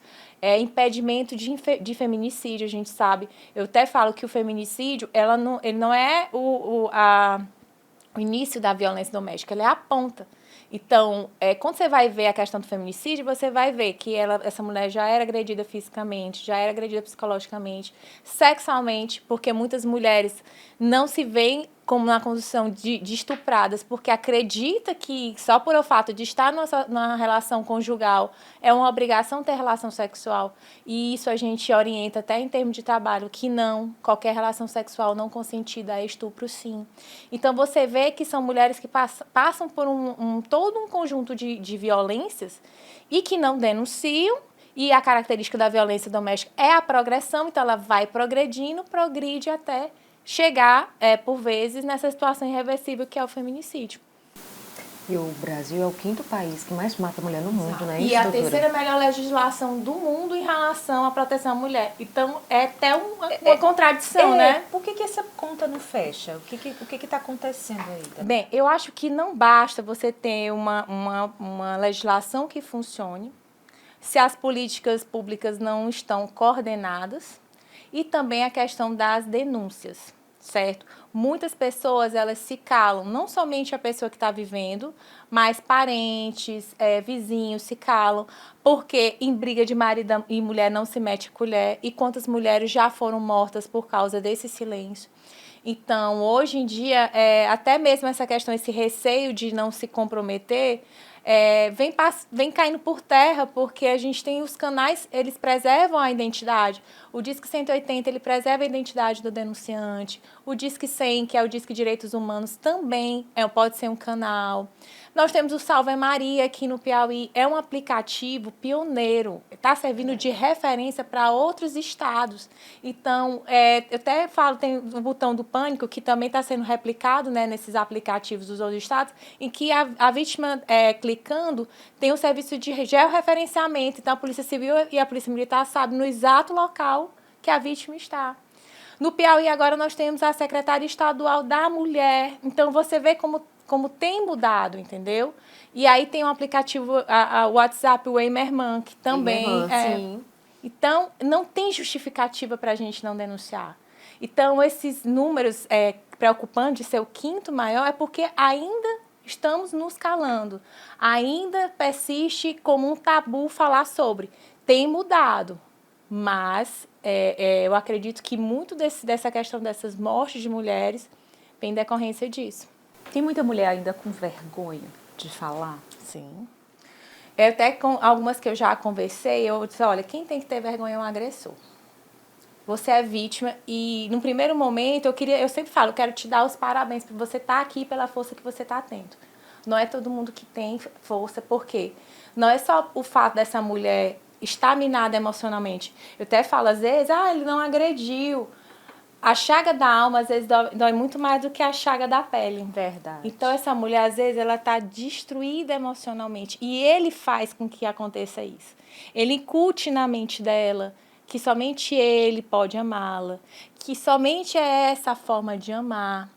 impedimento de feminicídio, a gente sabe. Eu até falo que o feminicídio, ele não é o início da violência doméstica, ele é a ponta. Então, quando você vai ver a questão do feminicídio, você vai ver que essa mulher já era agredida fisicamente, já era agredida psicologicamente, sexualmente, porque muitas mulheres não se veem como na condição de estupradas, porque acredita que só por o fato de estar numa relação conjugal é uma obrigação ter relação sexual. E isso a gente orienta até em termos de trabalho, que não, qualquer relação sexual não consentida é estupro, sim. Então, você vê que são mulheres que passam por todo um conjunto de violências e que não denunciam, e a característica da violência doméstica é a progressão, então ela vai progredindo, progride até chegar, por vezes, nessa situação irreversível que é o feminicídio. E o Brasil é o 5º país que mais mata mulher no mundo, né? E a terceira melhor legislação do mundo em relação à proteção à mulher. Então, é até uma contradição, né? Por que essa conta não fecha? O que está acontecendo aí? Bem, eu acho que não basta você ter uma legislação que funcione se as políticas públicas não estão coordenadas, e também a questão das denúncias, certo? Muitas pessoas, elas se calam, não somente a pessoa que está vivendo, mas parentes, vizinhos se calam, porque em briga de marido e mulher não se mete colher, e quantas mulheres já foram mortas por causa desse silêncio. Então, hoje em dia, até mesmo essa questão, esse receio de não se comprometer, vem caindo por terra, porque a gente tem os canais, eles preservam a identidade. O Disque 180, ele preserva a identidade do denunciante. O Disque 100, que é o Disque Direitos Humanos, também pode ser um canal. Nós temos o Salve Maria aqui no Piauí, é um aplicativo pioneiro, está servindo de referência para outros estados. Então, eu até falo, tem o botão do pânico, que também está sendo replicado, né, nesses aplicativos dos outros estados, em que a vítima, clicando, tem um serviço de georreferenciamento. Então, a Polícia Civil e a Polícia Militar sabem no exato local que a vítima está. No Piauí, agora, nós temos a Secretaria Estadual da Mulher. Então, você vê como tem mudado, entendeu? E aí tem um aplicativo, o WhatsApp, o Ei Minha Irmã, que também sim. Então, não tem justificativa para a gente não denunciar. Então, esses números preocupantes de ser o 5º maior é porque ainda estamos nos calando. Ainda persiste como um tabu falar sobre. Tem mudado, mas eu acredito que muito dessa questão dessas mortes de mulheres vem decorrência disso. Tem muita mulher ainda com vergonha de falar? Sim. Até com algumas que eu já conversei, eu disse, olha, quem tem que ter vergonha é um agressor. Você é vítima e, no primeiro momento, eu sempre falo, eu quero te dar os parabéns por você estar aqui, pela força que você está tendo. Não é todo mundo que tem força, por quê? Não é só o fato dessa mulher estar minada emocionalmente. Eu até falo, às vezes, ele não agrediu. A chaga da alma, às vezes, dói muito mais do que a chaga da pele. Verdade. Então, essa mulher, às vezes, ela está destruída emocionalmente. E ele faz com que aconteça isso. Ele incute na mente dela que somente ele pode amá-la, que somente é essa forma de amar,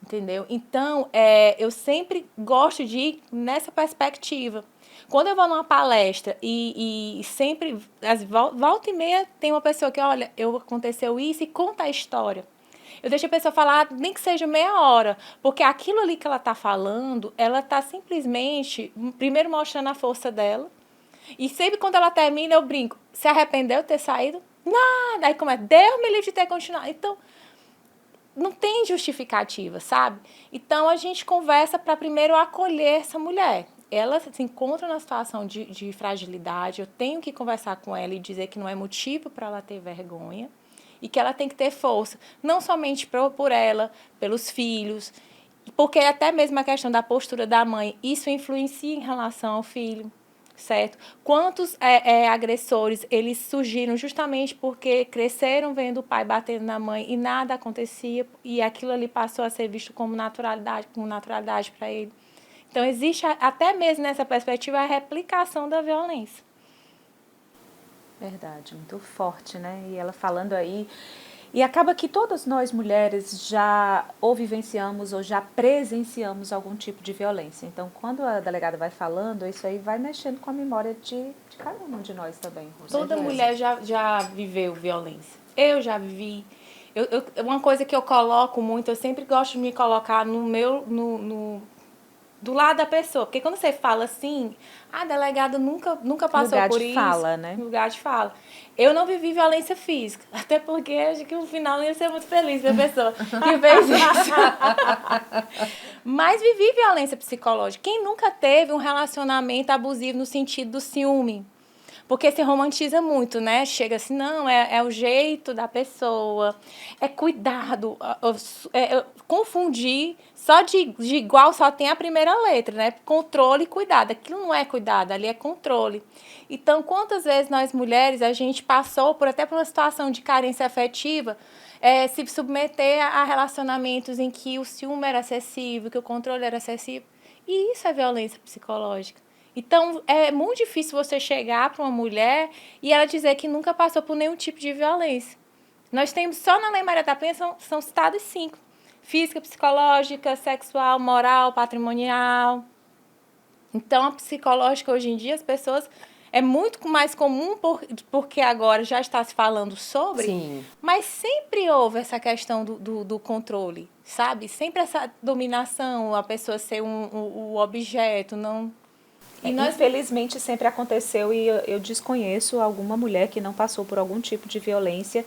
entendeu? Então, eu sempre gosto de ir nessa perspectiva. Quando eu vou numa palestra e sempre, volta e meia, tem uma pessoa que, olha, aconteceu isso e conta a história. Eu deixo a pessoa falar, nem que seja meia hora, porque aquilo ali que ela está falando, ela está simplesmente, primeiro mostrando a força dela, e sempre quando ela termina, eu brinco, se arrependeu de ter saído? Nada! Aí como Deus me livre de ter continuado. Então, não tem justificativa, sabe? Então, a gente conversa para primeiro acolher essa mulher. Ela se encontra numa situação de fragilidade, eu tenho que conversar com ela e dizer que não é motivo para ela ter vergonha e que ela tem que ter força, não somente por ela, pelos filhos, porque até mesmo a questão da postura da mãe, isso influencia em relação ao filho, certo? Quantos agressores, eles surgiram justamente porque cresceram vendo o pai batendo na mãe e nada acontecia e aquilo ali passou a ser visto como naturalidade para ele. Então, existe até mesmo nessa perspectiva a replicação da violência. Verdade, muito forte, né? E ela falando aí, E acaba que todas nós mulheres já ou vivenciamos ou já presenciamos algum tipo de violência. Então, quando a delegada vai falando, isso aí vai mexendo com a memória de cada uma de nós também. Toda mulher já viveu violência. Eu já vivi. Uma coisa que eu coloco muito, eu sempre gosto de me colocar do lado da pessoa. Porque quando você fala assim, a delegada nunca passou Lugar por de isso. fala, né? Lugar de fala. Eu não vivi violência física. Até porque acho que no final não ia ser muito feliz a pessoa que fez isso. Mas vivi violência psicológica. Quem nunca teve um relacionamento abusivo no sentido do ciúme? Porque se romantiza muito, né? Chega assim, não, é o jeito da pessoa, é cuidado, confundir, só de igual só tem a primeira letra, né? Controle e cuidado. Aquilo não é cuidado, ali é controle. Então, quantas vezes nós mulheres, a gente passou até por uma situação de carência afetiva, se submeter a relacionamentos em que o ciúme era excessivo, que o controle era excessivo. E isso é violência psicológica. Então, é muito difícil você chegar para uma mulher e ela dizer que nunca passou por nenhum tipo de violência. Nós temos, só na Lei Maria da Penha, são citados 5. Física, psicológica, sexual, moral, patrimonial. Então, a psicológica, hoje em dia, as pessoas... É muito mais comum porque agora já está se falando sobre, Sim. Mas sempre houve essa questão do controle, sabe? Sempre essa dominação, a pessoa ser o objeto, não... E infelizmente sempre aconteceu e eu desconheço alguma mulher que não passou por algum tipo de violência.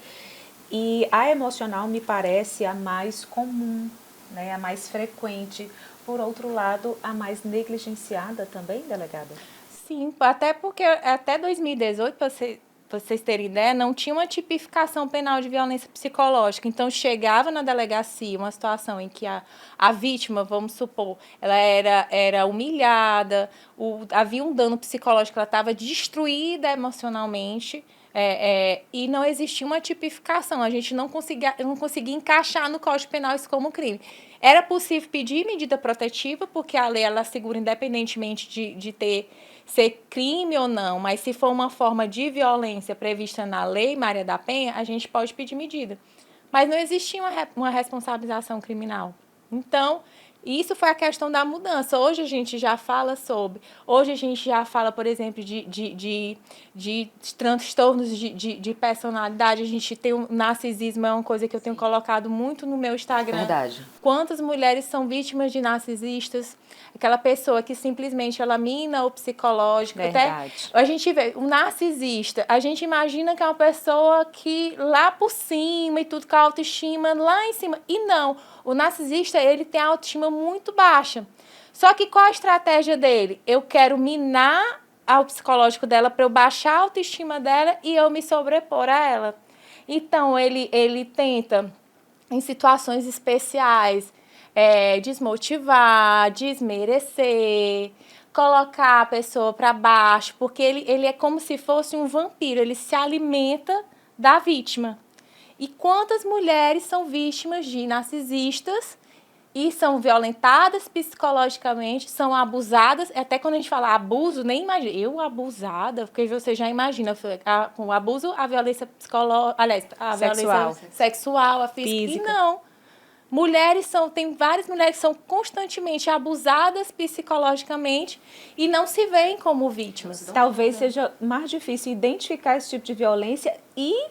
E a emocional me parece a mais comum, né, a mais frequente. Por outro lado, a mais negligenciada também, delegada? Sim, até porque até 2018, para vocês terem ideia, não tinha uma tipificação penal de violência psicológica. Então, chegava na delegacia uma situação em que a vítima, vamos supor, ela era humilhada, havia um dano psicológico, ela estava destruída emocionalmente, e não existia uma tipificação. A gente não conseguia encaixar no Código Penal isso como crime. Era possível pedir medida protetiva, porque a lei ela assegura independentemente de ser crime ou não, mas se for uma forma de violência prevista na Lei Maria da Penha, a gente pode pedir medida. Mas não existia uma responsabilização criminal. Então, isso foi a questão da mudança. Hoje a gente já fala hoje a gente já fala, por exemplo, de transtornos de personalidade. A gente tem o narcisismo, é uma coisa que eu tenho colocado muito no meu Instagram. Verdade. Quantas mulheres são vítimas de narcisistas? Aquela pessoa que simplesmente ela mina o psicológico. Verdade. Até a gente vê o narcisista, a gente imagina que é uma pessoa que lá por cima e tudo com a autoestima lá em cima. E não, o narcisista ele tem a autoestima muito baixa. Só que qual a estratégia dele? Eu quero minar o psicológico dela para eu baixar a autoestima dela e eu me sobrepor a ela. Então, ele tenta, em situações especiais, desmotivar, desmerecer, colocar a pessoa para baixo, porque ele é como se fosse um vampiro, ele se alimenta da vítima. E quantas mulheres são vítimas de narcisistas e são violentadas psicologicamente, são abusadas, até quando a gente fala abuso, nem imagina, eu abusada, porque você já imagina, com o abuso, a violência psicológica, aliás, a violência sexual, a física. E não. Tem várias mulheres que são constantemente abusadas psicologicamente e não se veem como vítimas. Talvez seja mais difícil identificar esse tipo de violência e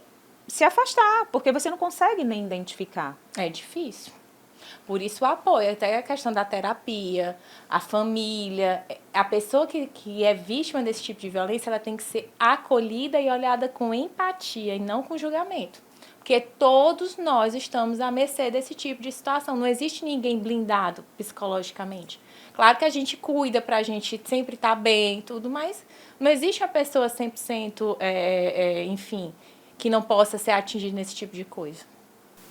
se afastar, porque você não consegue nem identificar. É difícil. Por isso o apoio, até a questão da terapia, a família, a pessoa que é vítima desse tipo de violência, ela tem que ser acolhida e olhada com empatia e não com julgamento. Porque todos nós estamos à mercê desse tipo de situação. Não existe ninguém blindado psicologicamente. Claro que a gente cuida pra gente sempre estar bem, tudo, mas não existe uma pessoa 100%, enfim, que não possa ser atingida nesse tipo de coisa.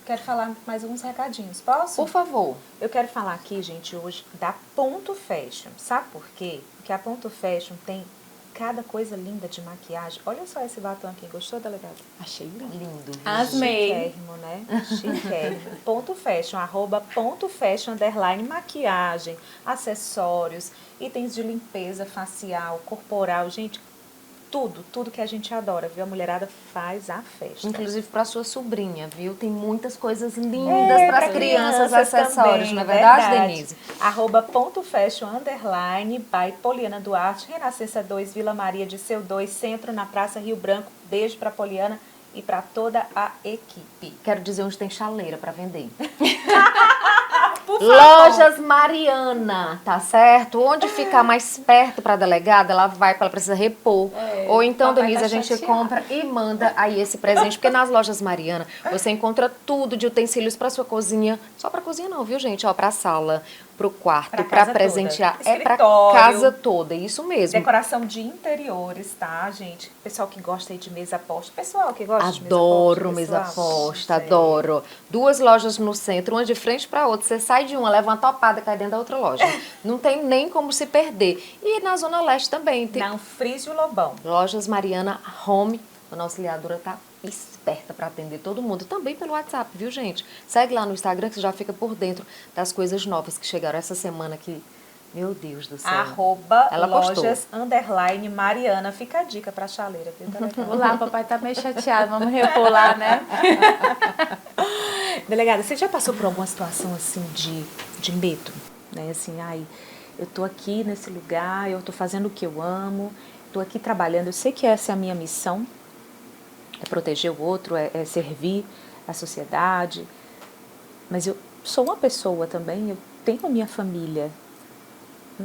Quero falar mais alguns recadinhos, posso? Por favor. Eu quero falar aqui, gente, hoje da Ponto Fashion. Sabe por quê? Porque a Ponto Fashion tem cada coisa linda de maquiagem. Olha só esse batom aqui. Gostou, delegado? Achei lindo. Lindo. Amei. Chiquérrimo, né? Chiquérrimo. Ponto Fashion, @.fashion_ maquiagem, acessórios, itens de limpeza facial, corporal. Gente, tudo que a gente adora, viu? A mulherada faz a festa. Inclusive para sua sobrinha, viu? Tem muitas coisas lindas para as crianças, acessórios, também, não é verdade, Denise? @.fashion_ by Poliana Duarte, Renascença 2, Vila Maria de Seu 2, Centro, na Praça Rio Branco. Beijo para Poliana e para toda a equipe. Quero dizer onde tem chaleira para vender. Por favor. Lojas Mariana, tá certo? Onde ficar mais perto para a delegada, ela vai, porque ela precisa repor. Ou então, papai Denise, tá a gente chateado. compra e manda aí esse presente, porque nas lojas Mariana você encontra tudo de utensílios para sua cozinha, só para cozinha não, viu, gente? Ó, para sala, para o quarto, Pra para casa presentear, toda. é para Escritório. casa toda, isso mesmo. Decoração de interiores, tá, gente? Pessoal que gosta aí de mesa posta. Pessoal que gosta de Adoro mesa mesa posta. posta, Gente. adoro. 2 lojas no centro, uma de frente para outra. Você sai de uma, leva uma topada, cai dentro da outra loja. Não tem nem como se perder. E na Zona Leste também. Tem Na Anfrísio Lobão. lojas Mariana Home. A nossa auxiliadora tá esperta para atender todo mundo. Também pelo WhatsApp, viu, gente? Segue lá no Instagram que você já fica por dentro das coisas novas que chegaram essa semana aqui. Meu Deus do céu. Ela postou. @lojas_ Mariana. Fica a dica pra chaleira, viu? Vou lá, papai tá meio chateado, vamos repor lá, né? Delegada, você já passou por alguma situação assim de medo? Né? Assim, ai, eu tô aqui nesse lugar, eu tô fazendo o que eu amo, tô aqui trabalhando, eu sei que essa é a minha missão, é proteger o outro, é servir a sociedade, mas eu sou uma pessoa também, eu tenho a minha família.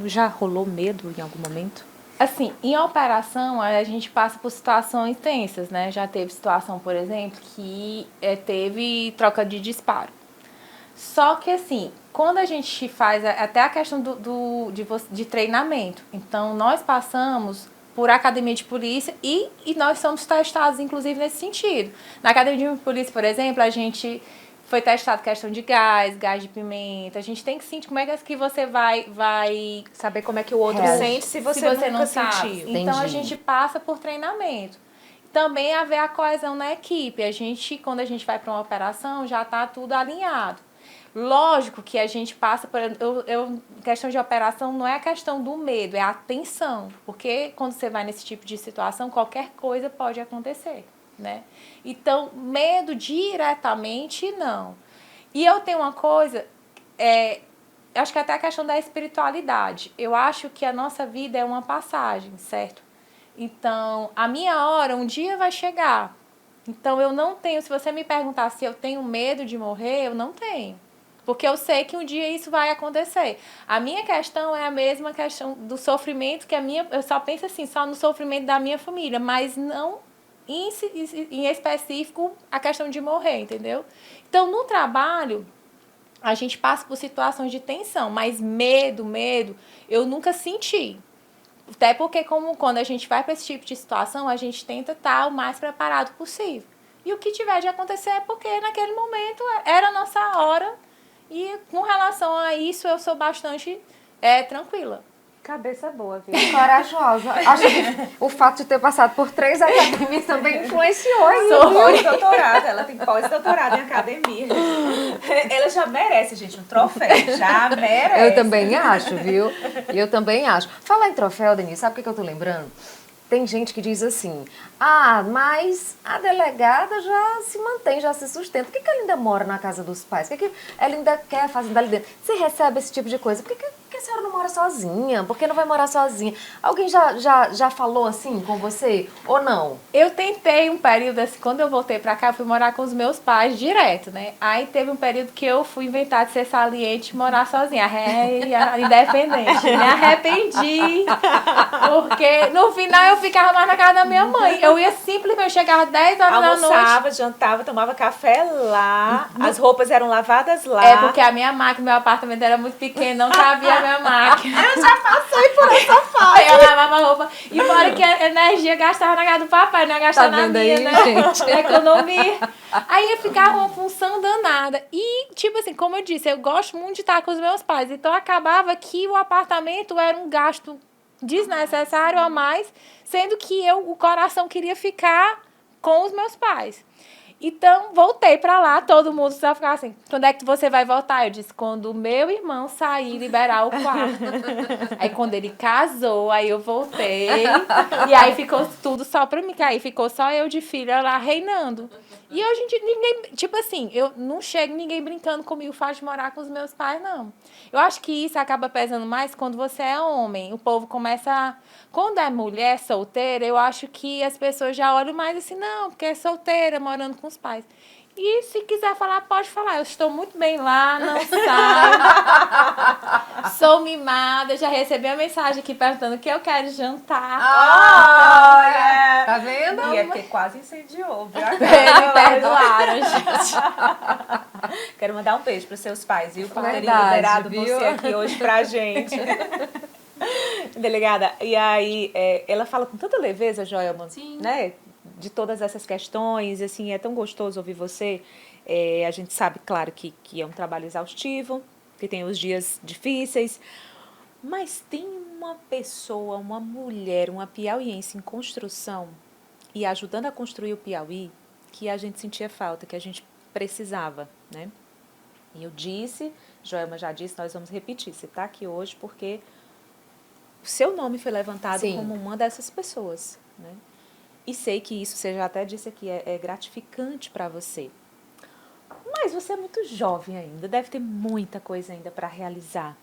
Já rolou medo em algum momento? Assim, em operação, a gente passa por situações tensas, né? Já teve situação, por exemplo, que teve troca de disparo. Só que, assim, quando a gente faz até a questão de treinamento, então nós passamos por academia de polícia e nós somos testados, inclusive, nesse sentido. Na academia de polícia, por exemplo, a gente foi testado questão de gás de pimenta. A gente tem que sentir como é que você vai Saber como é que o outro Reage. sente se você nunca não sabe. sentiu. Então a Entendi. gente passa por treinamento. Também haver a coesão na equipe. Quando a gente vai para uma operação, já está tudo alinhado. Lógico que a gente passa por... questão de operação não é a questão do medo, é a tensão. Porque quando você vai nesse tipo de situação, qualquer coisa pode acontecer, né? Então, medo diretamente, não. E eu tenho uma coisa... acho que até a questão da espiritualidade. Eu acho que a nossa vida é uma passagem, certo? Então, a minha hora um dia vai chegar. Então, eu não tenho... Se você me perguntar se eu tenho medo de morrer, eu não tenho. Porque eu sei que um dia isso vai acontecer. A minha questão é a mesma questão do sofrimento, que eu só penso assim, só no sofrimento da minha família, mas não em específico a questão de morrer, entendeu? Então, no trabalho, a gente passa por situações de tensão, mas medo, eu nunca senti. Até porque quando a gente vai para esse tipo de situação, a gente tenta estar o mais preparado possível. E o que tiver de acontecer é porque naquele momento era a nossa hora. E com relação a isso, eu sou bastante tranquila. Cabeça boa, viu? Corajosa. Acho que o fato de ter passado por 3 academias também influenciou aí. Pós-doutorado, ela tem pós-doutorado em academia. Ela já merece, gente, um troféu. Já merece. Eu também acho, viu? Eu também acho. Falar em troféu, Denise, sabe o que eu tô lembrando? Tem gente que diz assim, mas a delegada já se mantém, já se sustenta. Por que ela ainda mora na casa dos pais? Por que ela ainda quer fazer ali dentro? Você recebe esse tipo de coisa? Por que a senhora não mora sozinha? Por que não vai morar sozinha? Alguém já falou assim com você ou não? Eu tentei um período assim, quando eu voltei pra cá, eu fui morar com os meus pais direto, né? Aí teve um período que eu fui inventar de ser saliente e morar sozinha, independente. Me arrependi, porque no final eu ficava mais na casa da minha mãe. Eu ia simplesmente, chegava 10 horas da noite. Almoçava, jantava, tomava café lá, as roupas eram lavadas lá. É porque a minha máquina, meu apartamento era muito pequeno, não cabia a minha máquina. Eu já passei por essa fase. Aí eu lavava roupa. E fora que a energia gastava na casa do papai, não ia gastar na minha, aí, né? gente? Economia. Aí eu ficava uma função danada. E, tipo assim, como eu disse, eu gosto muito de estar com os meus pais. Então acabava que o apartamento era um gasto desnecessário a mais, sendo que o coração queria ficar com os meus pais. Então, voltei pra lá, todo mundo só ficava assim, quando é que você vai voltar? Eu disse, quando o meu irmão sair e liberar o quarto. Aí, quando ele casou, aí eu voltei, e aí ficou tudo só pra mim, que aí ficou só eu de filha lá reinando. E hoje em dia, ninguém, tipo assim, eu não chego ninguém brincando comigo, faz de morar com os meus pais, não. Eu acho que isso acaba pesando mais quando você é homem. O povo começa a... Quando é mulher solteira, eu acho que as pessoas já olham mais assim, não, porque é solteira, morando com os pais. E se quiser falar, pode falar. Eu estou muito bem lá, não saio. Sou mimada. Já recebi uma mensagem aqui perguntando o que eu quero jantar. Olha! Tá vendo? E é porque quase incendiou, viu? Me perdoaram, gente. Quero mandar um beijo para os seus pais, viu? Por terem Verdade, liberado viu? você aqui hoje pra gente. Delegada, e aí ela fala com tanta leveza, Joelma, né? De todas essas questões, assim, é tão gostoso ouvir você. A gente sabe, claro, que é um trabalho exaustivo, que tem os dias difíceis, mas tem uma pessoa, uma mulher, uma piauiense em construção e ajudando a construir o Piauí, que a gente sentia falta, que a gente precisava, né? E eu disse, Joelma já disse, nós vamos repetir, você está aqui hoje porque o seu nome foi levantado Sim. como uma dessas pessoas, né? E sei que isso, você já até disse aqui, é gratificante para você. Mas você é muito jovem ainda, deve ter muita coisa ainda para realizar.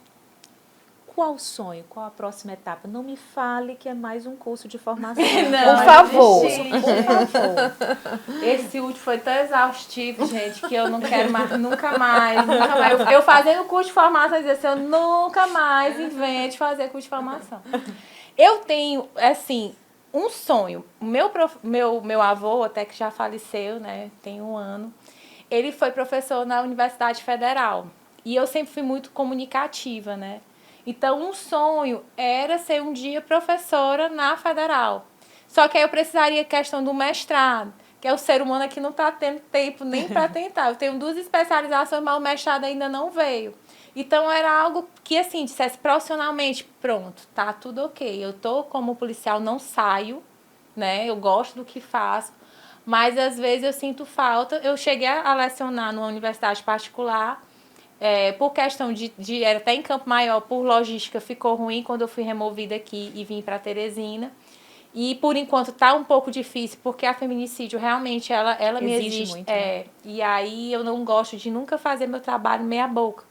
Qual o sonho? Qual a próxima etapa? Não me fale que é mais um curso de formação. Não, por favor, gente. por favor. Esse último foi tão exaustivo, gente, que eu não quero mais, nunca mais, nunca mais. Eu fazendo curso de formação, eu dizia assim, eu nunca mais invento fazer curso de formação. Eu tenho, assim, um sonho. O meu avô, até que já faleceu, né, tem 1 ano, ele foi professor na Universidade Federal. E eu sempre fui muito comunicativa, né? Então, um sonho era ser um dia professora na Federal. Só que aí eu precisaria questão do mestrado, que é o ser humano aqui não está tendo tempo nem para tentar. Eu tenho 2 especializações, mas o mestrado ainda não veio. Então, era algo que, assim, dissesse profissionalmente, pronto, tá tudo ok. Eu tô como policial, não saio, né? Eu gosto do que faço, mas às vezes eu sinto falta. Eu cheguei a lecionar numa universidade particular, por questão era até em Campo Maior, por logística, ficou ruim quando eu fui removida aqui e vim para Teresina. E, por enquanto, tá um pouco difícil, porque a feminicídio, realmente, ela me exige muito, né? E aí eu não gosto de nunca fazer meu trabalho meia boca.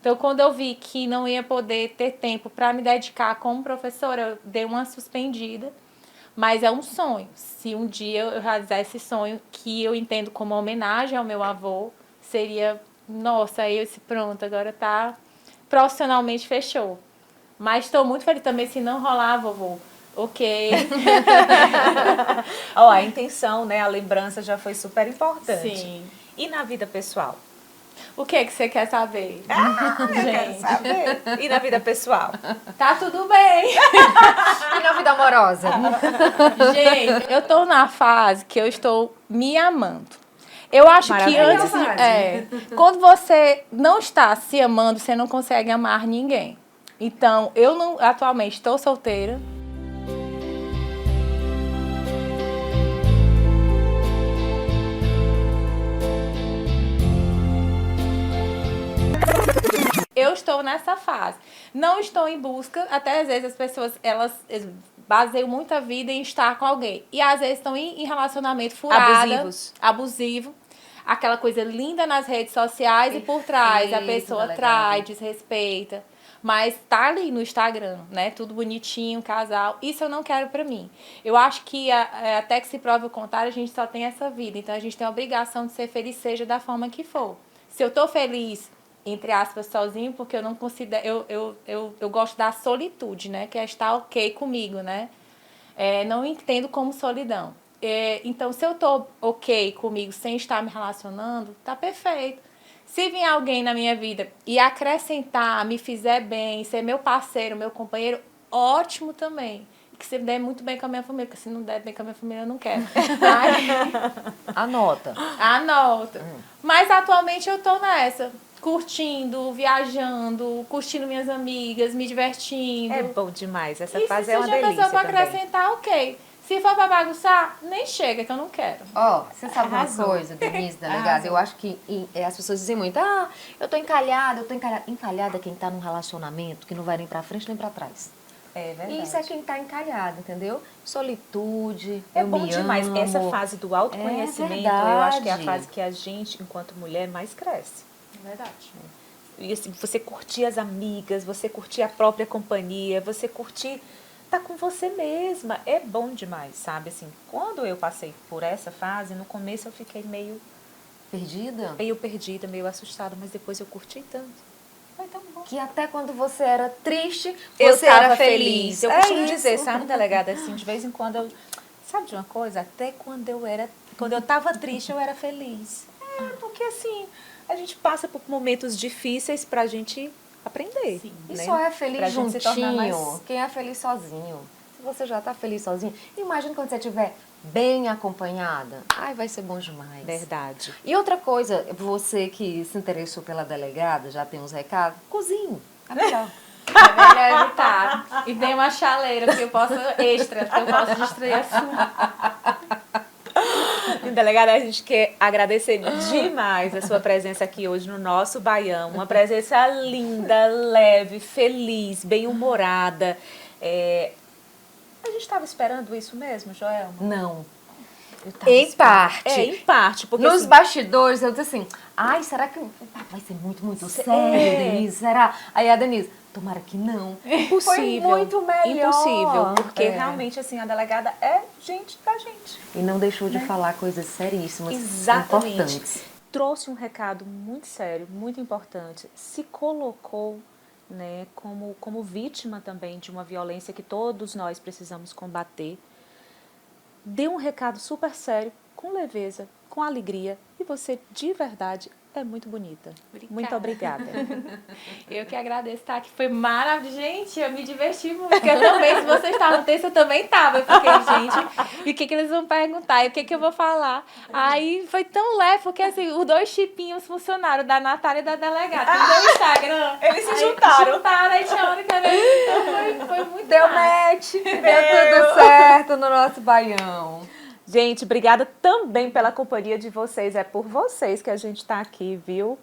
Então, quando eu vi que não ia poder ter tempo para me dedicar como professora, eu dei uma suspendida. Mas é um sonho. Se um dia eu realizar esse sonho, que eu entendo como homenagem ao meu avô, seria... Nossa, aí eu disse, pronto, agora tá profissionalmente fechou. Mas estou muito feliz também, se não rolar, vovô. Ok. Ó, a intenção, né, a lembrança já foi super importante. Sim. E na vida pessoal? O que você quer saber? Eu quero saber. E na vida pessoal? Tá tudo bem. E na vida amorosa? Gente, eu tô na fase que eu estou me amando. Eu acho que antes... quando você não está se amando, você não consegue amar ninguém. Então, eu não, atualmente estou solteira. Eu estou nessa fase. Não estou em busca, até às vezes as pessoas, elas baseiam muito a vida em estar com alguém. E às vezes estão em relacionamento furado, abusivo. Aquela coisa linda nas redes sociais. Perfeito, e por trás a pessoa trai, desrespeita. Mas tá ali no Instagram, né? Tudo bonitinho, casal. Isso eu não quero pra mim. Eu acho que até que se prove o contrário, a gente só tem essa vida. Então a gente tem a obrigação de ser feliz, seja da forma que for. Se eu tô feliz, entre aspas, sozinho, porque eu não considero... Eu gosto da solitude, né? Que é estar ok comigo, né? Não entendo como solidão. Então, se eu tô ok comigo sem estar me relacionando, tá perfeito. Se vier alguém na minha vida e acrescentar, me fizer bem, ser meu parceiro, meu companheiro, ótimo também. Que se der muito bem com a minha família, porque se não der bem com a minha família, eu não quero. Anota. Mas atualmente eu tô nessa. Curtindo, viajando, curtindo minhas amigas, me divertindo. É bom demais. Essa E fase se é uma delícia a pessoa para também. acrescentar, ok. Se for pra bagunçar, nem chega, que eu não quero. Ó, você sabe uma Arrasou. coisa, Denise, delegada? Arrasou. Eu acho que as pessoas dizem muito, eu tô encalhada, eu tô encalhada. Encalhada é quem tá num relacionamento que não vai nem pra frente nem pra trás. É verdade. Isso é quem tá encalhado, entendeu? Solitude, É eu bom me demais. amo. Essa fase do autoconhecimento, É eu acho que é a verdade. fase que a gente, enquanto mulher, mais cresce. Verdade. E assim, você curtir as amigas, você curtir a própria companhia, você curtir tá com você mesma. É bom demais, sabe? Assim, quando eu passei por essa fase, no começo eu fiquei meio Perdida? perdida, meio assustada, mas depois eu curti tanto. Foi tão bom. Que até quando você era triste, Eu você era tava feliz. Eu É costumo isso. dizer, sabe, delegada, assim, de vez em quando eu... Sabe de uma coisa? Até quando eu tava triste, eu era feliz. Porque assim, a gente passa por momentos difíceis pra gente aprender. Sim. E né? só é feliz Pra gente se tornar juntinho. mais... Quem é feliz sozinho. Se você já tá feliz sozinho, imagina quando você estiver bem acompanhada. Ai, vai ser bom demais. Verdade. E outra coisa, você que se interessou pela delegada, já tem uns recados, cozinhe. É melhor. É melhor evitar. E tem uma chaleira que eu posso extra, que eu posso destruir a sua. Delegada, a gente quer agradecer demais a sua presença aqui hoje no nosso Baião. Uma presença linda, leve, feliz, bem-humorada. A gente estava esperando isso mesmo, Joelma? Não. Eu tava Em esperando. parte. Em parte. Porque, Nos assim, bastidores, eu disse assim, ai, será que vai ser muito sério, Denise? Será? Aí a Denise, tomara que não. impossível. Foi muito melhor. Impossível, porque É. realmente, assim, a delegada é gente da gente. E não deixou de falar coisas seríssimas, Exatamente. importantes. Trouxe um recado muito sério, muito importante. Se colocou, né, como vítima também de uma violência que todos nós precisamos combater. Deu um recado super sério, com leveza, com alegria. E você, de verdade, é muito bonita. Obrigada. Muito obrigada. Eu que agradeço estar aqui. Foi maravilhoso. Gente, eu me diverti muito. Porque eu também, se você estava no texto, eu também estava. Eu fiquei, gente, e o que eles vão perguntar? E o que eu vou falar? Aí foi tão leve, porque assim, os dois chipinhos funcionaram, da Natália e da delegada. Do Instagram. Eles se Aí juntaram. Juntaram, aí tinha hora que então foi muito Deu massa. match, deu tudo certo no nosso Baião. Gente, obrigada também pela companhia de vocês. É por vocês que a gente está aqui, viu?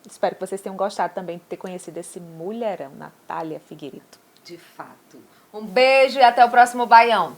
Espero que vocês tenham gostado também de ter conhecido esse mulherão, Natália Figueiredo. De fato. Um beijo e até o próximo Baião.